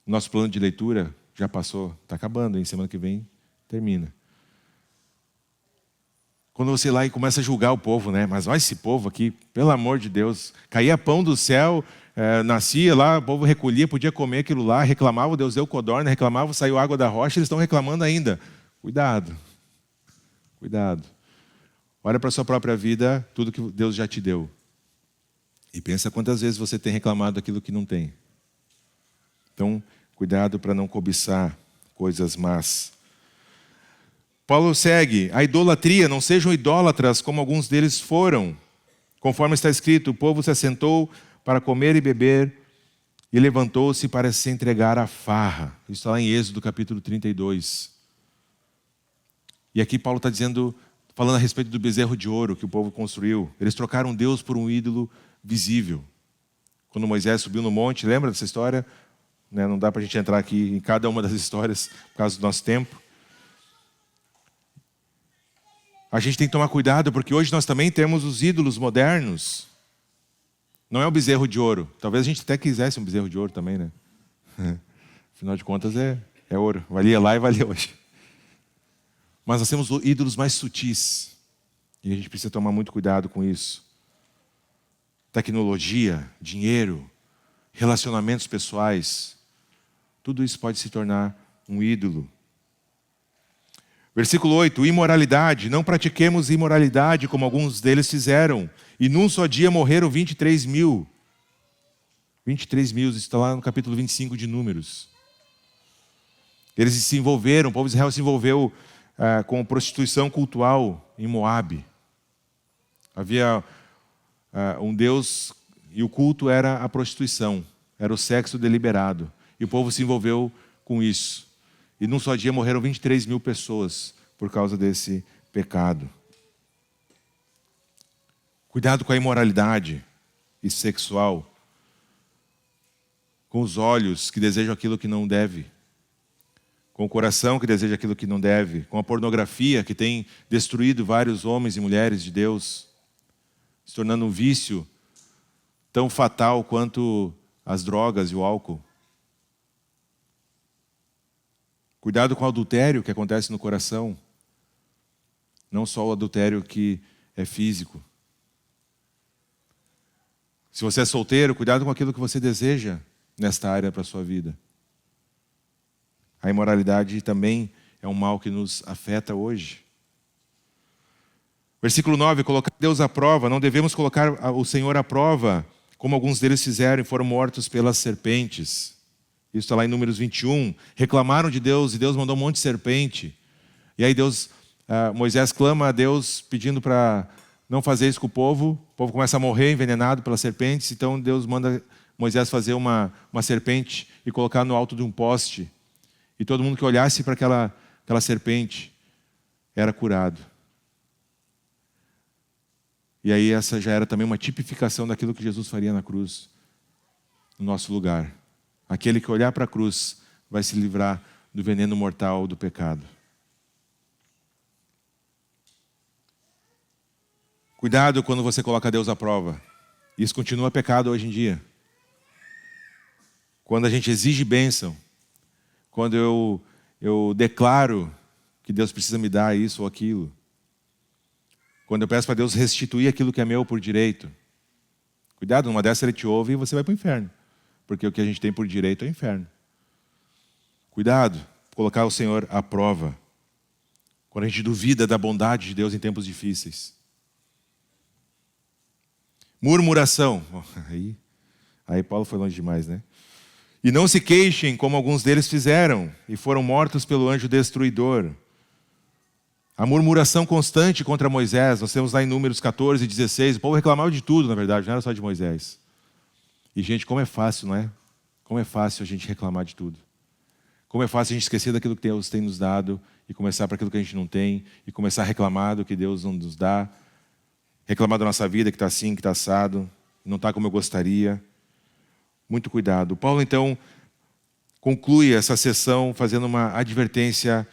nosso plano de leitura já passou, está acabando, hein? Semana que vem termina. Quando você ir lá e começa a julgar o povo, né? Mas olha esse povo aqui, pelo amor de Deus. Caía pão do céu, nascia lá, o povo recolhia, podia comer aquilo lá, reclamava, Deus deu codorna, reclamava, saiu água da rocha, eles estão reclamando ainda. Cuidado. Cuidado. Olha para a sua própria vida, tudo que Deus já te deu. E pensa quantas vezes você tem reclamado daquilo que não tem. Então, cuidado para não cobiçar coisas más. Paulo segue, a idolatria, não sejam idólatras como alguns deles foram. Conforme está escrito, o povo se assentou para comer e beber e levantou-se para se entregar à farra. Isso está lá em Êxodo capítulo 32. E aqui Paulo está falando a respeito do bezerro de ouro que o povo construiu. Eles trocaram Deus por um ídolo visível. Quando Moisés subiu no monte, lembra dessa história? Não dá para a gente entrar aqui em cada uma das histórias por causa do nosso tempo. A gente tem que tomar cuidado, porque hoje nós também temos os ídolos modernos. Não é o bezerro de ouro. Talvez a gente até quisesse um bezerro de ouro também, né? Afinal de contas é ouro. Valia lá e valia hoje. Mas nós temos ídolos mais sutis. E a gente precisa tomar muito cuidado com isso. Tecnologia, dinheiro, relacionamentos pessoais. Tudo isso pode se tornar um ídolo. Versículo 8, imoralidade. Não pratiquemos imoralidade como alguns deles fizeram. E num só dia morreram 23 mil. 23 mil, isso está lá no capítulo 25 de Números. Eles se envolveram, o povo de Israel se envolveu com prostituição cultual em Moabe. Havia um Deus e o culto era a prostituição, era o sexo deliberado. E o povo se envolveu com isso. E num só dia morreram 23 mil pessoas por causa desse pecado. Cuidado com a imoralidade e sexual. Com os olhos que desejam aquilo que não deve. Com o coração que deseja aquilo que não deve. Com a pornografia que tem destruído vários homens e mulheres de Deus. Se tornando um vício tão fatal quanto as drogas e o álcool. Cuidado com o adultério que acontece no coração. Não só o adultério que é físico. Se você é solteiro, cuidado com aquilo que você deseja nesta área para a sua vida. A imoralidade também é um mal que nos afeta hoje. Versículo 9, colocar Deus à prova. Não devemos colocar o Senhor à prova, como alguns deles fizeram e foram mortos pelas serpentes. Isso está lá em Números 21. Reclamaram de Deus e Deus mandou um monte de serpente. E aí Moisés clama a Deus pedindo para não fazer isso com o povo começa a morrer envenenado pelas serpentes. Então Deus manda Moisés fazer uma serpente e colocar no alto de um poste. E todo mundo que olhasse para aquela serpente era curado. E aí essa já era também uma tipificação daquilo que Jesus faria na cruz, no nosso lugar. Aquele que olhar para a cruz vai se livrar do veneno mortal do pecado. Cuidado quando você coloca Deus à prova. Isso continua pecado hoje em dia. Quando a gente exige bênção, quando eu declaro que Deus precisa me dar isso ou aquilo, quando eu peço para Deus restituir aquilo que é meu por direito. Cuidado, numa dessa ele te ouve e você vai para o inferno. Porque o que a gente tem por direito é o inferno. Cuidado, colocar o Senhor à prova. Quando a gente duvida da bondade de Deus em tempos difíceis. Murmuração. Aí Paulo foi longe demais, né? E não se queixem como alguns deles fizeram e foram mortos pelo anjo destruidor. A murmuração constante contra Moisés, nós temos lá em Números 14 e 16. O povo reclamava de tudo, na verdade, não era só de Moisés. E, gente, como é fácil, não é? Como é fácil a gente reclamar de tudo. Como é fácil a gente esquecer daquilo que Deus tem nos dado e começar para aquilo que a gente não tem e começar a reclamar do que Deus não nos dá. Reclamar da nossa vida que está assim, que está assado, não está como eu gostaria. Muito cuidado. Paulo, então, conclui essa sessão fazendo uma advertência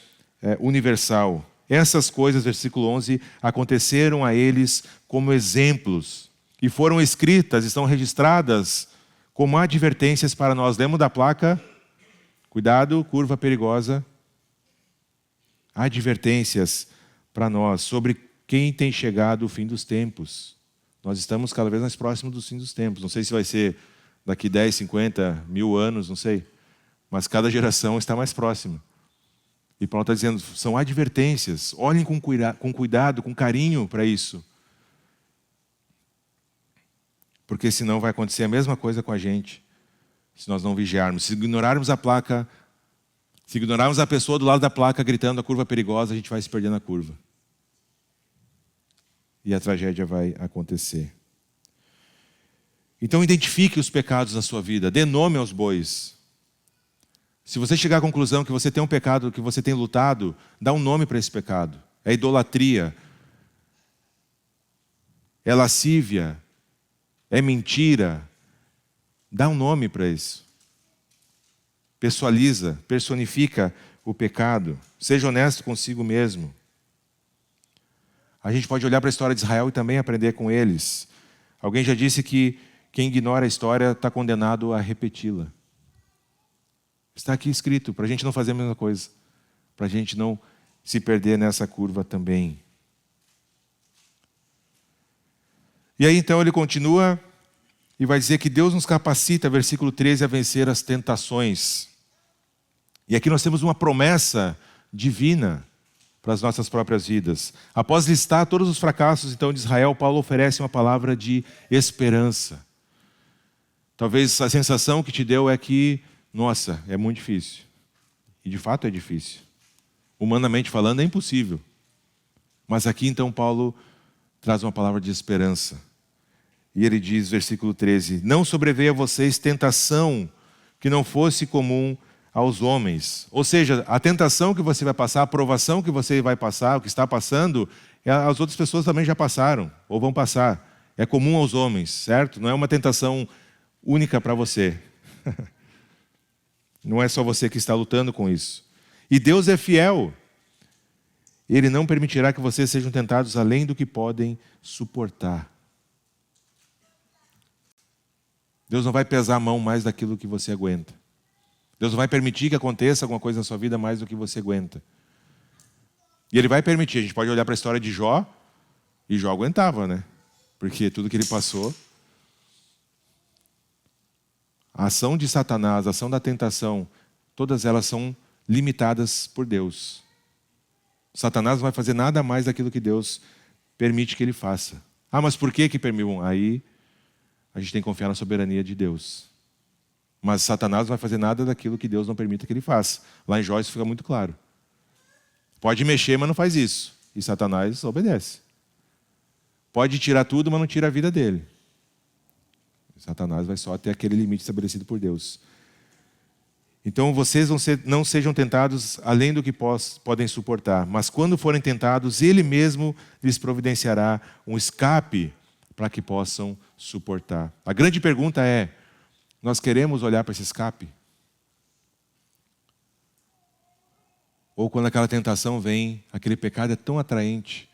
universal. Essas coisas, versículo 11, aconteceram a eles como exemplos e foram escritas, estão registradas como advertências para nós. Lembra da placa? Cuidado, curva perigosa. Advertências para nós sobre quem tem chegado o fim dos tempos. Nós estamos cada vez mais próximos do fim dos tempos. Não sei se vai ser daqui 10, 50, 1000 anos, não sei. Mas cada geração está mais próxima. E Paulo está dizendo, são advertências. Olhem com cuidado, com carinho para isso. Porque senão vai acontecer a mesma coisa com a gente, se nós não vigiarmos. Se ignorarmos a placa, se ignorarmos a pessoa do lado da placa gritando a curva perigosa, a gente vai se perder na curva. E a tragédia vai acontecer. Então identifique os pecados na sua vida, dê nome aos bois. Se você chegar à conclusão que você tem um pecado que você tem lutado, dá um nome para esse pecado. É idolatria, é lascívia, é mentira. Dá um nome para isso. Pessoaliza, personifica o pecado. Seja honesto consigo mesmo. A gente pode olhar para a história de Israel e também aprender com eles. Alguém já disse que quem ignora a história está condenado a repeti-la. Está aqui escrito, para a gente não fazer a mesma coisa. Para a gente não se perder nessa curva também. E aí então ele continua e vai dizer que Deus nos capacita, versículo 13, a vencer as tentações. E aqui nós temos uma promessa divina para as nossas próprias vidas. Após listar todos os fracassos então de Israel, Paulo oferece uma palavra de esperança. Talvez a sensação que te deu é que, nossa, é muito difícil. E de fato é difícil. Humanamente falando é impossível. Mas aqui então Paulo traz uma palavra de esperança. E ele diz, versículo 13, não sobreveia a vocês tentação que não fosse comum aos homens. Ou seja, a tentação que você vai passar, a provação que você vai passar, o que está passando, as outras pessoas também já passaram, ou vão passar. É comum aos homens, certo? Não é uma tentação única para você. Não é só você que está lutando com isso. E Deus é fiel. Ele não permitirá que vocês sejam tentados além do que podem suportar. Deus não vai pesar a mão mais daquilo que você aguenta. Deus não vai permitir que aconteça alguma coisa na sua vida mais do que você aguenta. E Ele vai permitir. A gente pode olhar para a história de Jó, e Jó aguentava, né? Porque tudo que ele passou... A ação de Satanás, a ação da tentação, todas elas são limitadas por Deus. Satanás não vai fazer nada mais daquilo que Deus permite que ele faça. Ah, mas por que permitiu? Aí a gente tem que confiar na soberania de Deus. Mas Satanás não vai fazer nada daquilo que Deus não permita que ele faça. Lá em Jó isso fica muito claro. Pode mexer, mas não faz isso. E Satanás obedece. Pode tirar tudo, mas não tira a vida dele. Satanás vai só até aquele limite estabelecido por Deus. Então vocês não sejam tentados além do que podem suportar, mas quando forem tentados, Ele mesmo lhes providenciará um escape para que possam suportar. A grande pergunta é, nós queremos olhar para esse escape? Ou quando aquela tentação vem, aquele pecado é tão atraente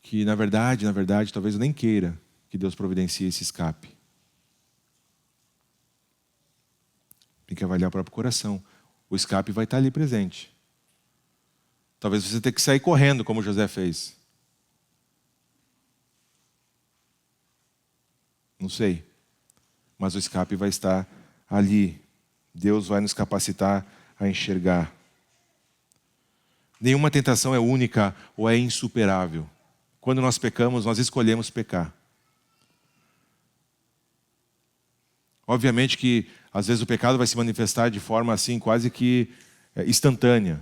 que na verdade, talvez eu nem queira que Deus providencie esse escape. Tem que avaliar o próprio coração. O escape vai estar ali presente. Talvez você tenha que sair correndo, como José fez. Não sei. Mas o escape vai estar ali. Deus vai nos capacitar a enxergar. Nenhuma tentação é única ou é insuperável. Quando nós pecamos, nós escolhemos pecar. Obviamente que, às vezes, o pecado vai se manifestar de forma assim, quase que instantânea.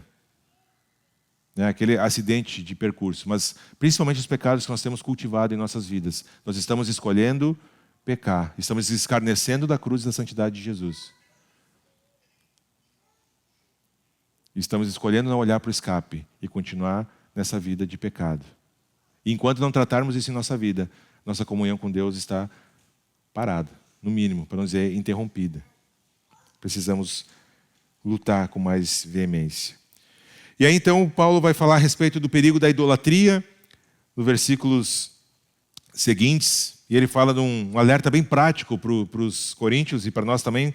Aquele acidente de percurso. Mas, principalmente, os pecados que nós temos cultivado em nossas vidas. Nós estamos escolhendo pecar. Estamos escarnecendo da cruz e da santidade de Jesus. Estamos escolhendo não olhar para o escape e continuar nessa vida de pecado. E enquanto não tratarmos isso em nossa vida, nossa comunhão com Deus está parada. No mínimo, para não dizer interrompida. Precisamos lutar com mais veemência. E aí então Paulo vai falar a respeito do perigo da idolatria, nos versículos seguintes, e ele fala de um alerta bem prático para os coríntios e para nós também.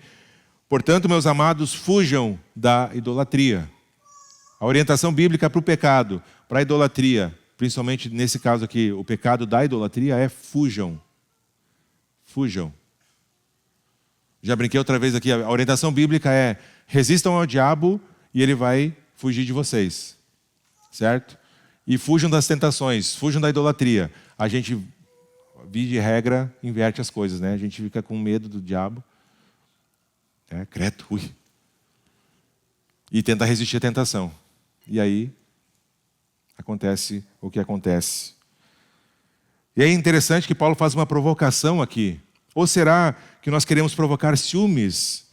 Portanto, meus amados, fujam da idolatria. A orientação bíblica para o pecado, para a idolatria, principalmente nesse caso aqui, o pecado da idolatria, é fujam. Fujam. Já brinquei outra vez aqui, a orientação bíblica é: resistam ao diabo e ele vai fugir de vocês. Certo? E fujam das tentações, fujam da idolatria. A gente, via de regra, inverte as coisas, né? A gente fica com medo do diabo. Credo, ui. E tenta resistir à tentação. E aí, acontece o que acontece. E é interessante que Paulo faz uma provocação aqui. Ou será que nós queremos provocar ciúmes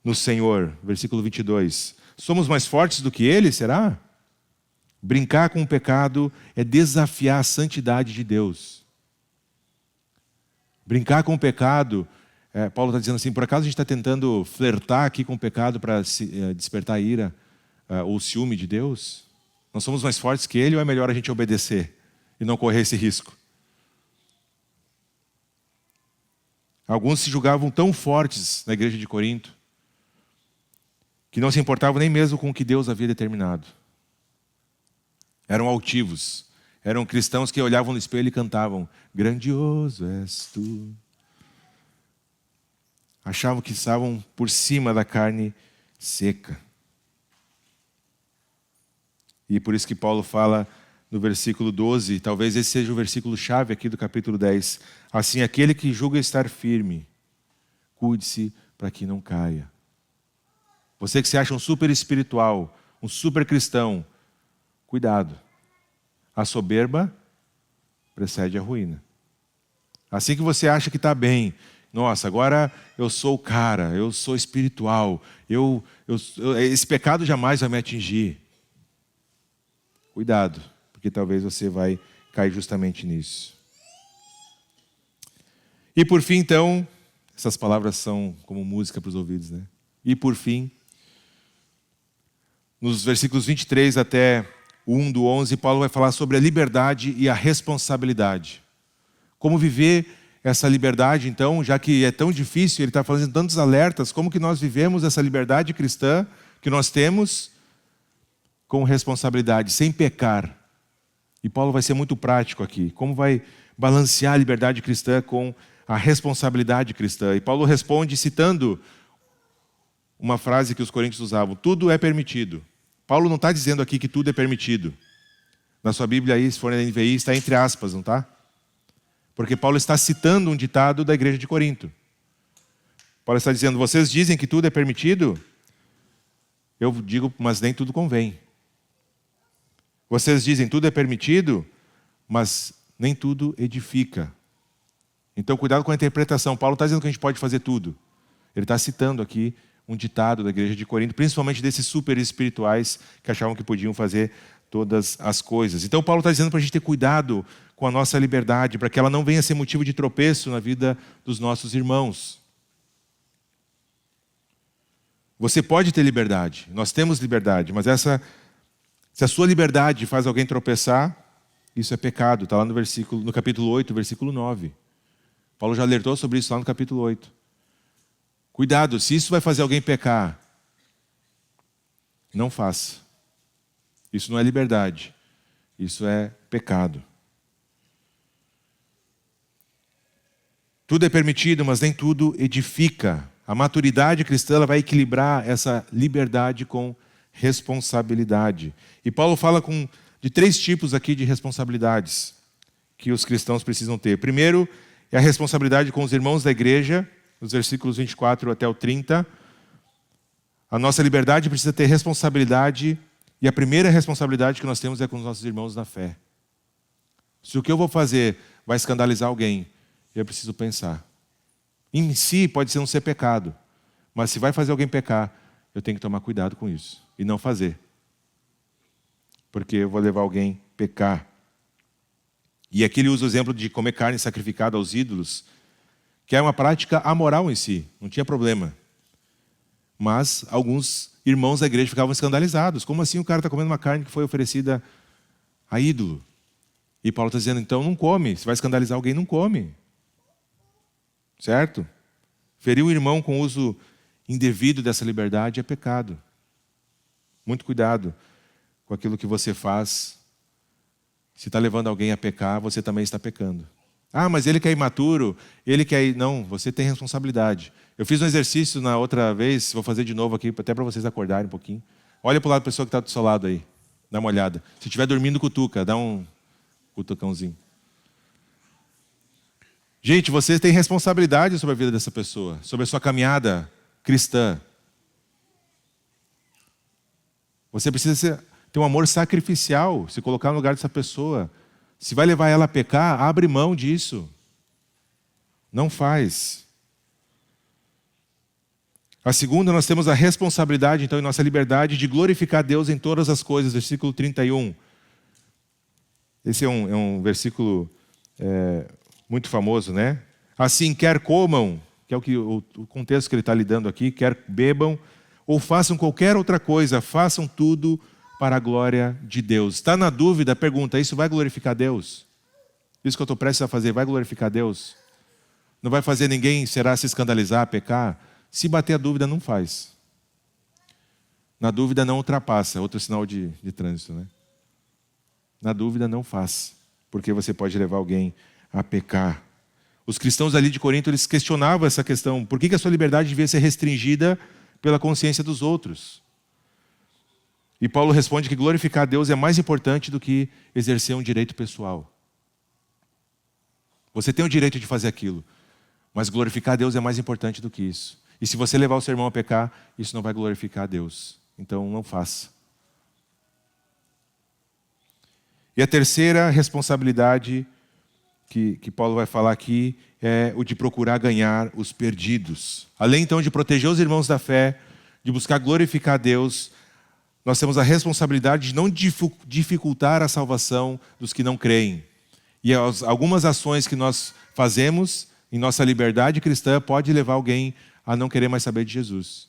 no Senhor? Versículo 22. Somos mais fortes do que Ele, será? Brincar com o pecado é desafiar a santidade de Deus. Brincar com o pecado, Paulo está dizendo assim, por acaso a gente está tentando flertar aqui com o pecado para despertar a ira ou o ciúme de Deus? Nós somos mais fortes que Ele ou é melhor a gente obedecer e não correr esse risco? Alguns se julgavam tão fortes na igreja de Corinto que não se importavam nem mesmo com o que Deus havia determinado. Eram altivos, eram cristãos que olhavam no espelho e cantavam: grandioso és tu. Achavam que estavam por cima da carne seca. E por isso que Paulo fala no versículo 12, talvez esse seja o versículo chave aqui do capítulo 10. Assim, aquele que julga estar firme, cuide-se para que não caia. Você que se acha um super espiritual, um super cristão, cuidado. A soberba precede a ruína. Assim que você acha que está bem, nossa, agora eu sou o cara, eu sou espiritual, esse pecado jamais vai me atingir. Cuidado, porque talvez você vai cair justamente nisso. E por fim, então, essas palavras são como música para os ouvidos, né? E por fim, nos versículos 23 até o 1 do 11, Paulo vai falar sobre a liberdade e a responsabilidade. Como viver essa liberdade, então, já que é tão difícil, ele está fazendo tantos alertas, como que nós vivemos essa liberdade cristã que nós temos com responsabilidade, sem pecar. E Paulo vai ser muito prático aqui. Como vai balancear a liberdade cristã com a responsabilidade cristã? E Paulo responde citando uma frase que os coríntios usavam: tudo é permitido. Paulo não está dizendo aqui que tudo é permitido. Na sua Bíblia aí, se for na NVI, está entre aspas, não está? Porque Paulo está citando um ditado da igreja de Corinto. Paulo está dizendo: vocês dizem que tudo é permitido? Eu digo, mas nem tudo convém. Vocês dizem tudo é permitido, mas nem tudo edifica. Então, cuidado com a interpretação. Paulo está dizendo que a gente pode fazer tudo. Ele está citando aqui um ditado da igreja de Corinto, principalmente desses super espirituais que achavam que podiam fazer todas as coisas. Então, Paulo está dizendo para a gente ter cuidado com a nossa liberdade, para que ela não venha a ser motivo de tropeço na vida dos nossos irmãos. Você pode ter liberdade, nós temos liberdade, mas se a sua liberdade faz alguém tropeçar, isso é pecado. Está lá no capítulo 8, versículo 9. Paulo já alertou sobre isso lá no capítulo 8. Cuidado, se isso vai fazer alguém pecar, não faça. Isso não é liberdade, isso é pecado. Tudo é permitido, mas nem tudo edifica. A maturidade cristã ela vai equilibrar essa liberdade com responsabilidade. E Paulo fala de 3 tipos aqui de responsabilidades que os cristãos precisam ter. Primeiro, é a responsabilidade com os irmãos da igreja, nos versículos 24 até o 30. A nossa liberdade precisa ter responsabilidade, e a primeira responsabilidade que nós temos é com os nossos irmãos na fé. Se o que eu vou fazer vai escandalizar alguém, eu preciso pensar. Em si pode não ser pecado, mas se vai fazer alguém pecar, eu tenho que tomar cuidado com isso e não fazer. Porque eu vou levar alguém a pecar. E aqui ele usa o exemplo de comer carne sacrificada aos ídolos, que é uma prática amoral em si, não tinha problema. Mas alguns irmãos da igreja ficavam escandalizados. Como assim o cara está comendo uma carne que foi oferecida a ídolo? E Paulo está dizendo, então não come. Se vai escandalizar alguém, não come. Certo? Ferir o irmão com uso indevido dessa liberdade é pecado. Muito cuidado com aquilo que você faz. se está levando alguém a pecar, você também está pecando. Ah, mas ele que é imaturo, ele que é... Não, você tem responsabilidade. Eu fiz um exercício na outra vez, vou fazer de novo aqui, até para vocês acordarem um pouquinho. Olha para o lado da pessoa que está do seu lado aí. Dá uma olhada. Se estiver dormindo, cutuca. Dá um cutucãozinho. Gente, você tem responsabilidade sobre a vida dessa pessoa, sobre a sua caminhada cristã. Você precisa ter um amor sacrificial, se colocar no lugar dessa pessoa. Se vai levar ela a pecar, abre mão disso. Não faz. A segunda, nós temos a responsabilidade, então, em nossa liberdade, de glorificar Deus em todas as coisas. Versículo 31. Esse é um versículo muito famoso, né? Assim, quer comam, que é o contexto que ele está lidando aqui, quer bebam, ou façam qualquer outra coisa, façam tudo para a glória de Deus. Está na dúvida? Pergunta, isso vai glorificar Deus? Isso que eu estou prestes a fazer, vai glorificar Deus? Não vai fazer ninguém, será, se escandalizar, pecar? Se bater a dúvida, não faz. Na dúvida, não ultrapassa. Outro sinal de trânsito, né? Na dúvida, não faz. Porque você pode levar alguém a pecar. Os cristãos ali de Corinto, eles questionavam essa questão. Por que a sua liberdade devia ser restringida pela consciência dos outros? E Paulo responde que glorificar a Deus é mais importante do que exercer um direito pessoal. Você tem o direito de fazer aquilo, mas glorificar a Deus é mais importante do que isso. E se você levar o seu irmão a pecar, isso não vai glorificar a Deus. Então não faça. E a terceira responsabilidade que Paulo vai falar aqui é o de procurar ganhar os perdidos. Além então de proteger os irmãos da fé, de buscar glorificar a Deus, nós temos a responsabilidade de não dificultar a salvação dos que não creem. E algumas ações que nós fazemos em nossa liberdade cristã pode levar alguém a não querer mais saber de Jesus.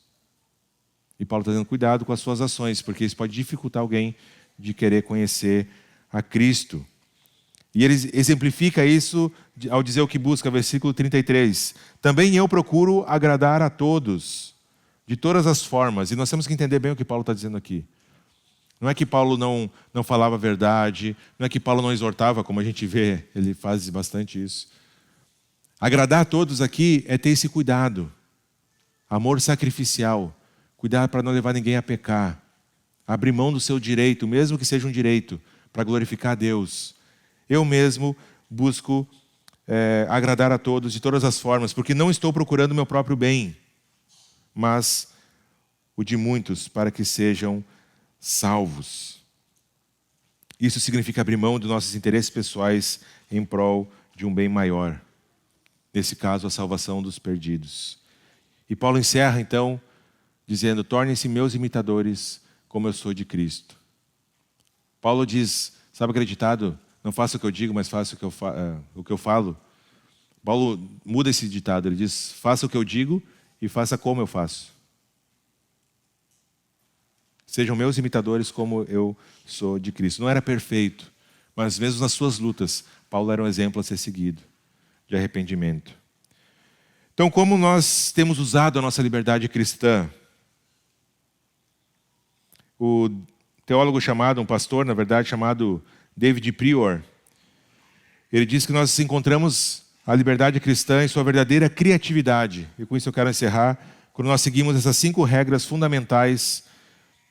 E Paulo está dando cuidado com as suas ações, porque isso pode dificultar alguém de querer conhecer a Cristo. E ele exemplifica isso ao dizer o que busca, versículo 33. Também eu procuro agradar a todos, de todas as formas. E nós temos que entender bem o que Paulo está dizendo aqui. Não é que Paulo não falava a verdade, não é que Paulo não exortava, como a gente vê, ele faz bastante isso. Agradar a todos aqui é ter esse cuidado. Amor sacrificial. Cuidar para não levar ninguém a pecar. Abrir mão do seu direito, mesmo que seja um direito, para glorificar a Deus. Eu mesmo busco agradar a todos de todas as formas, porque não estou procurando o meu próprio bem, mas o de muitos, para que sejam salvos. Isso significa abrir mão dos nossos interesses pessoais em prol de um bem maior. Nesse caso, a salvação dos perdidos. E Paulo encerra, então, dizendo, tornem-se meus imitadores, como eu sou de Cristo. Paulo diz, sabe aquele ditado? Não faça o que eu digo, mas faça o que eu falo. Paulo muda esse ditado, ele diz, faça o que eu digo e faça como eu faço. Sejam meus imitadores como eu sou de Cristo. Não era perfeito, mas mesmo nas suas lutas, Paulo era um exemplo a ser seguido de arrependimento. Então, como nós temos usado a nossa liberdade cristã? O teólogo um pastor, na verdade, chamado David Prior, ele diz que nós encontramos a liberdade cristã em sua verdadeira criatividade. E com isso eu quero encerrar, quando nós seguimos essas 5 regras fundamentais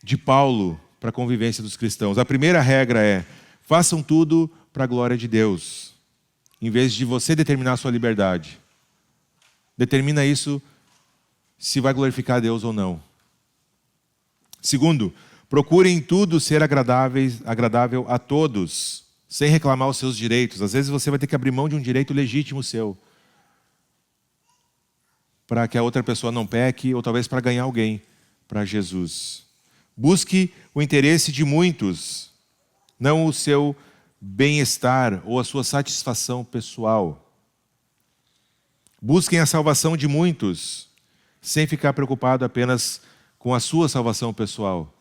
de Paulo para a convivência dos cristãos. A primeira regra é, façam tudo para a glória de Deus, em vez de você determinar a sua liberdade. Determina isso se vai glorificar a Deus ou não. Segundo, procurem tudo ser agradável a todos, sem reclamar os seus direitos. Às vezes você vai ter que abrir mão de um direito legítimo seu, para que a outra pessoa não peque, ou talvez para ganhar alguém para Jesus. Busque o interesse de muitos, não o seu bem-estar ou a sua satisfação pessoal. Busquem a salvação de muitos, sem ficar preocupado apenas com a sua salvação pessoal.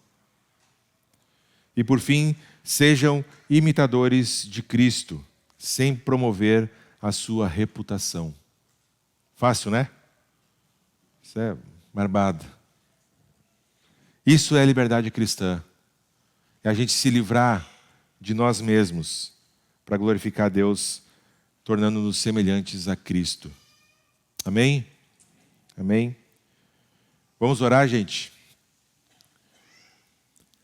E por fim, sejam imitadores de Cristo, sem promover a sua reputação. Fácil, né? Isso é barbado. Isso é liberdade cristã. É a gente se livrar de nós mesmos para glorificar a Deus, tornando-nos semelhantes a Cristo. Amém? Amém? Vamos orar, gente?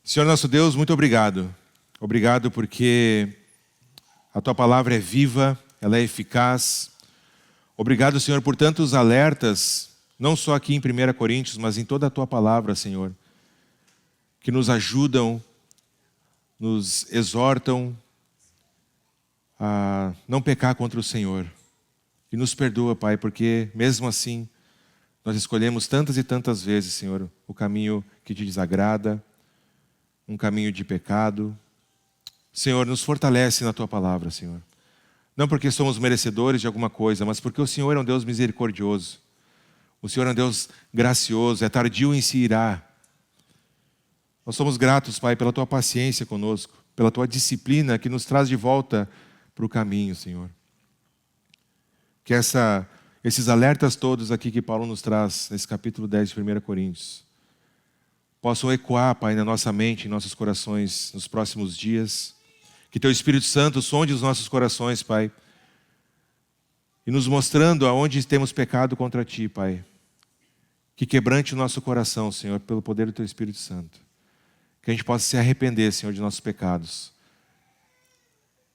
Senhor nosso Deus, muito obrigado. Obrigado porque a Tua palavra é viva, ela é eficaz. Obrigado, Senhor, por tantos alertas, não só aqui em 1 Coríntios, mas em toda a Tua palavra, Senhor, que nos ajudam, nos exortam a não pecar contra o Senhor. E nos perdoa, Pai, porque mesmo assim nós escolhemos tantas e tantas vezes, Senhor, o caminho que te desagrada, um caminho de pecado. Senhor, nos fortalece na Tua palavra, Senhor. Não porque somos merecedores de alguma coisa, mas porque o Senhor é um Deus misericordioso. O Senhor é um Deus gracioso, é tardio em se irar. Nós somos gratos, Pai, pela Tua paciência conosco, pela Tua disciplina que nos traz de volta para o caminho, Senhor. Que esses alertas todos aqui que Paulo nos traz, nesse capítulo 10 de 1 Coríntios, possam ecoar, Pai, na nossa mente, em nossos corações, nos próximos dias. Que Teu Espírito Santo sonde os nossos corações, Pai, e nos mostrando aonde temos pecado contra Ti, Pai. Que quebrante o nosso coração, Senhor, pelo poder do Teu Espírito Santo. Que a gente possa se arrepender, Senhor, de nossos pecados.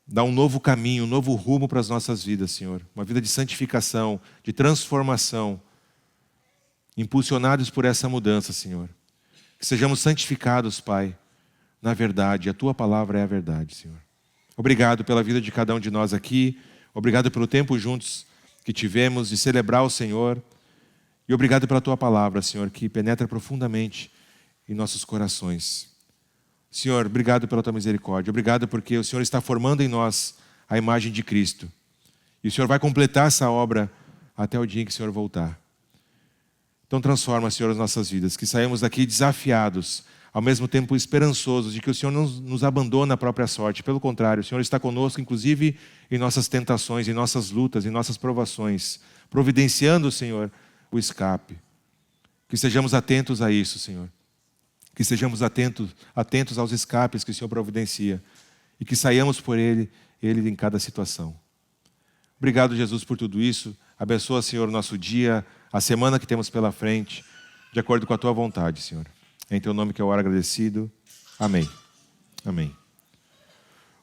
Dar um novo caminho, um novo rumo para as nossas vidas, Senhor. Uma vida de santificação, de transformação. Impulsionados por essa mudança, Senhor. Que sejamos santificados, Pai, na verdade. A Tua palavra é a verdade, Senhor. Obrigado pela vida de cada um de nós aqui. Obrigado pelo tempo juntos que tivemos de celebrar o Senhor. E obrigado pela Tua palavra, Senhor, que penetra profundamente em nossos corações. Senhor, obrigado pela Tua misericórdia. Obrigado porque o Senhor está formando em nós a imagem de Cristo. E o Senhor vai completar essa obra até o dia em que o Senhor voltar. Então transforma, Senhor, as nossas vidas. Que saímos daqui desafiados, ao mesmo tempo esperançosos de que o Senhor não nos abandona à própria sorte. Pelo contrário, o Senhor está conosco, inclusive em nossas tentações, em nossas lutas, em nossas provações. Providenciando, Senhor, o escape. Que sejamos atentos a isso, Senhor. Que sejamos atentos aos escapes que o Senhor providencia. E que saiamos por Ele em cada situação. Obrigado, Jesus, por tudo isso. Abençoa, Senhor, o nosso dia, a semana que temos pela frente, de acordo com a Tua vontade, Senhor. Em Teu nome que eu oro agradecido. Amém. Amém.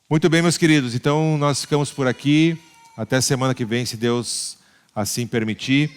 Muito bem, meus queridos. Então, nós ficamos por aqui. Até semana que vem, se Deus assim permitir.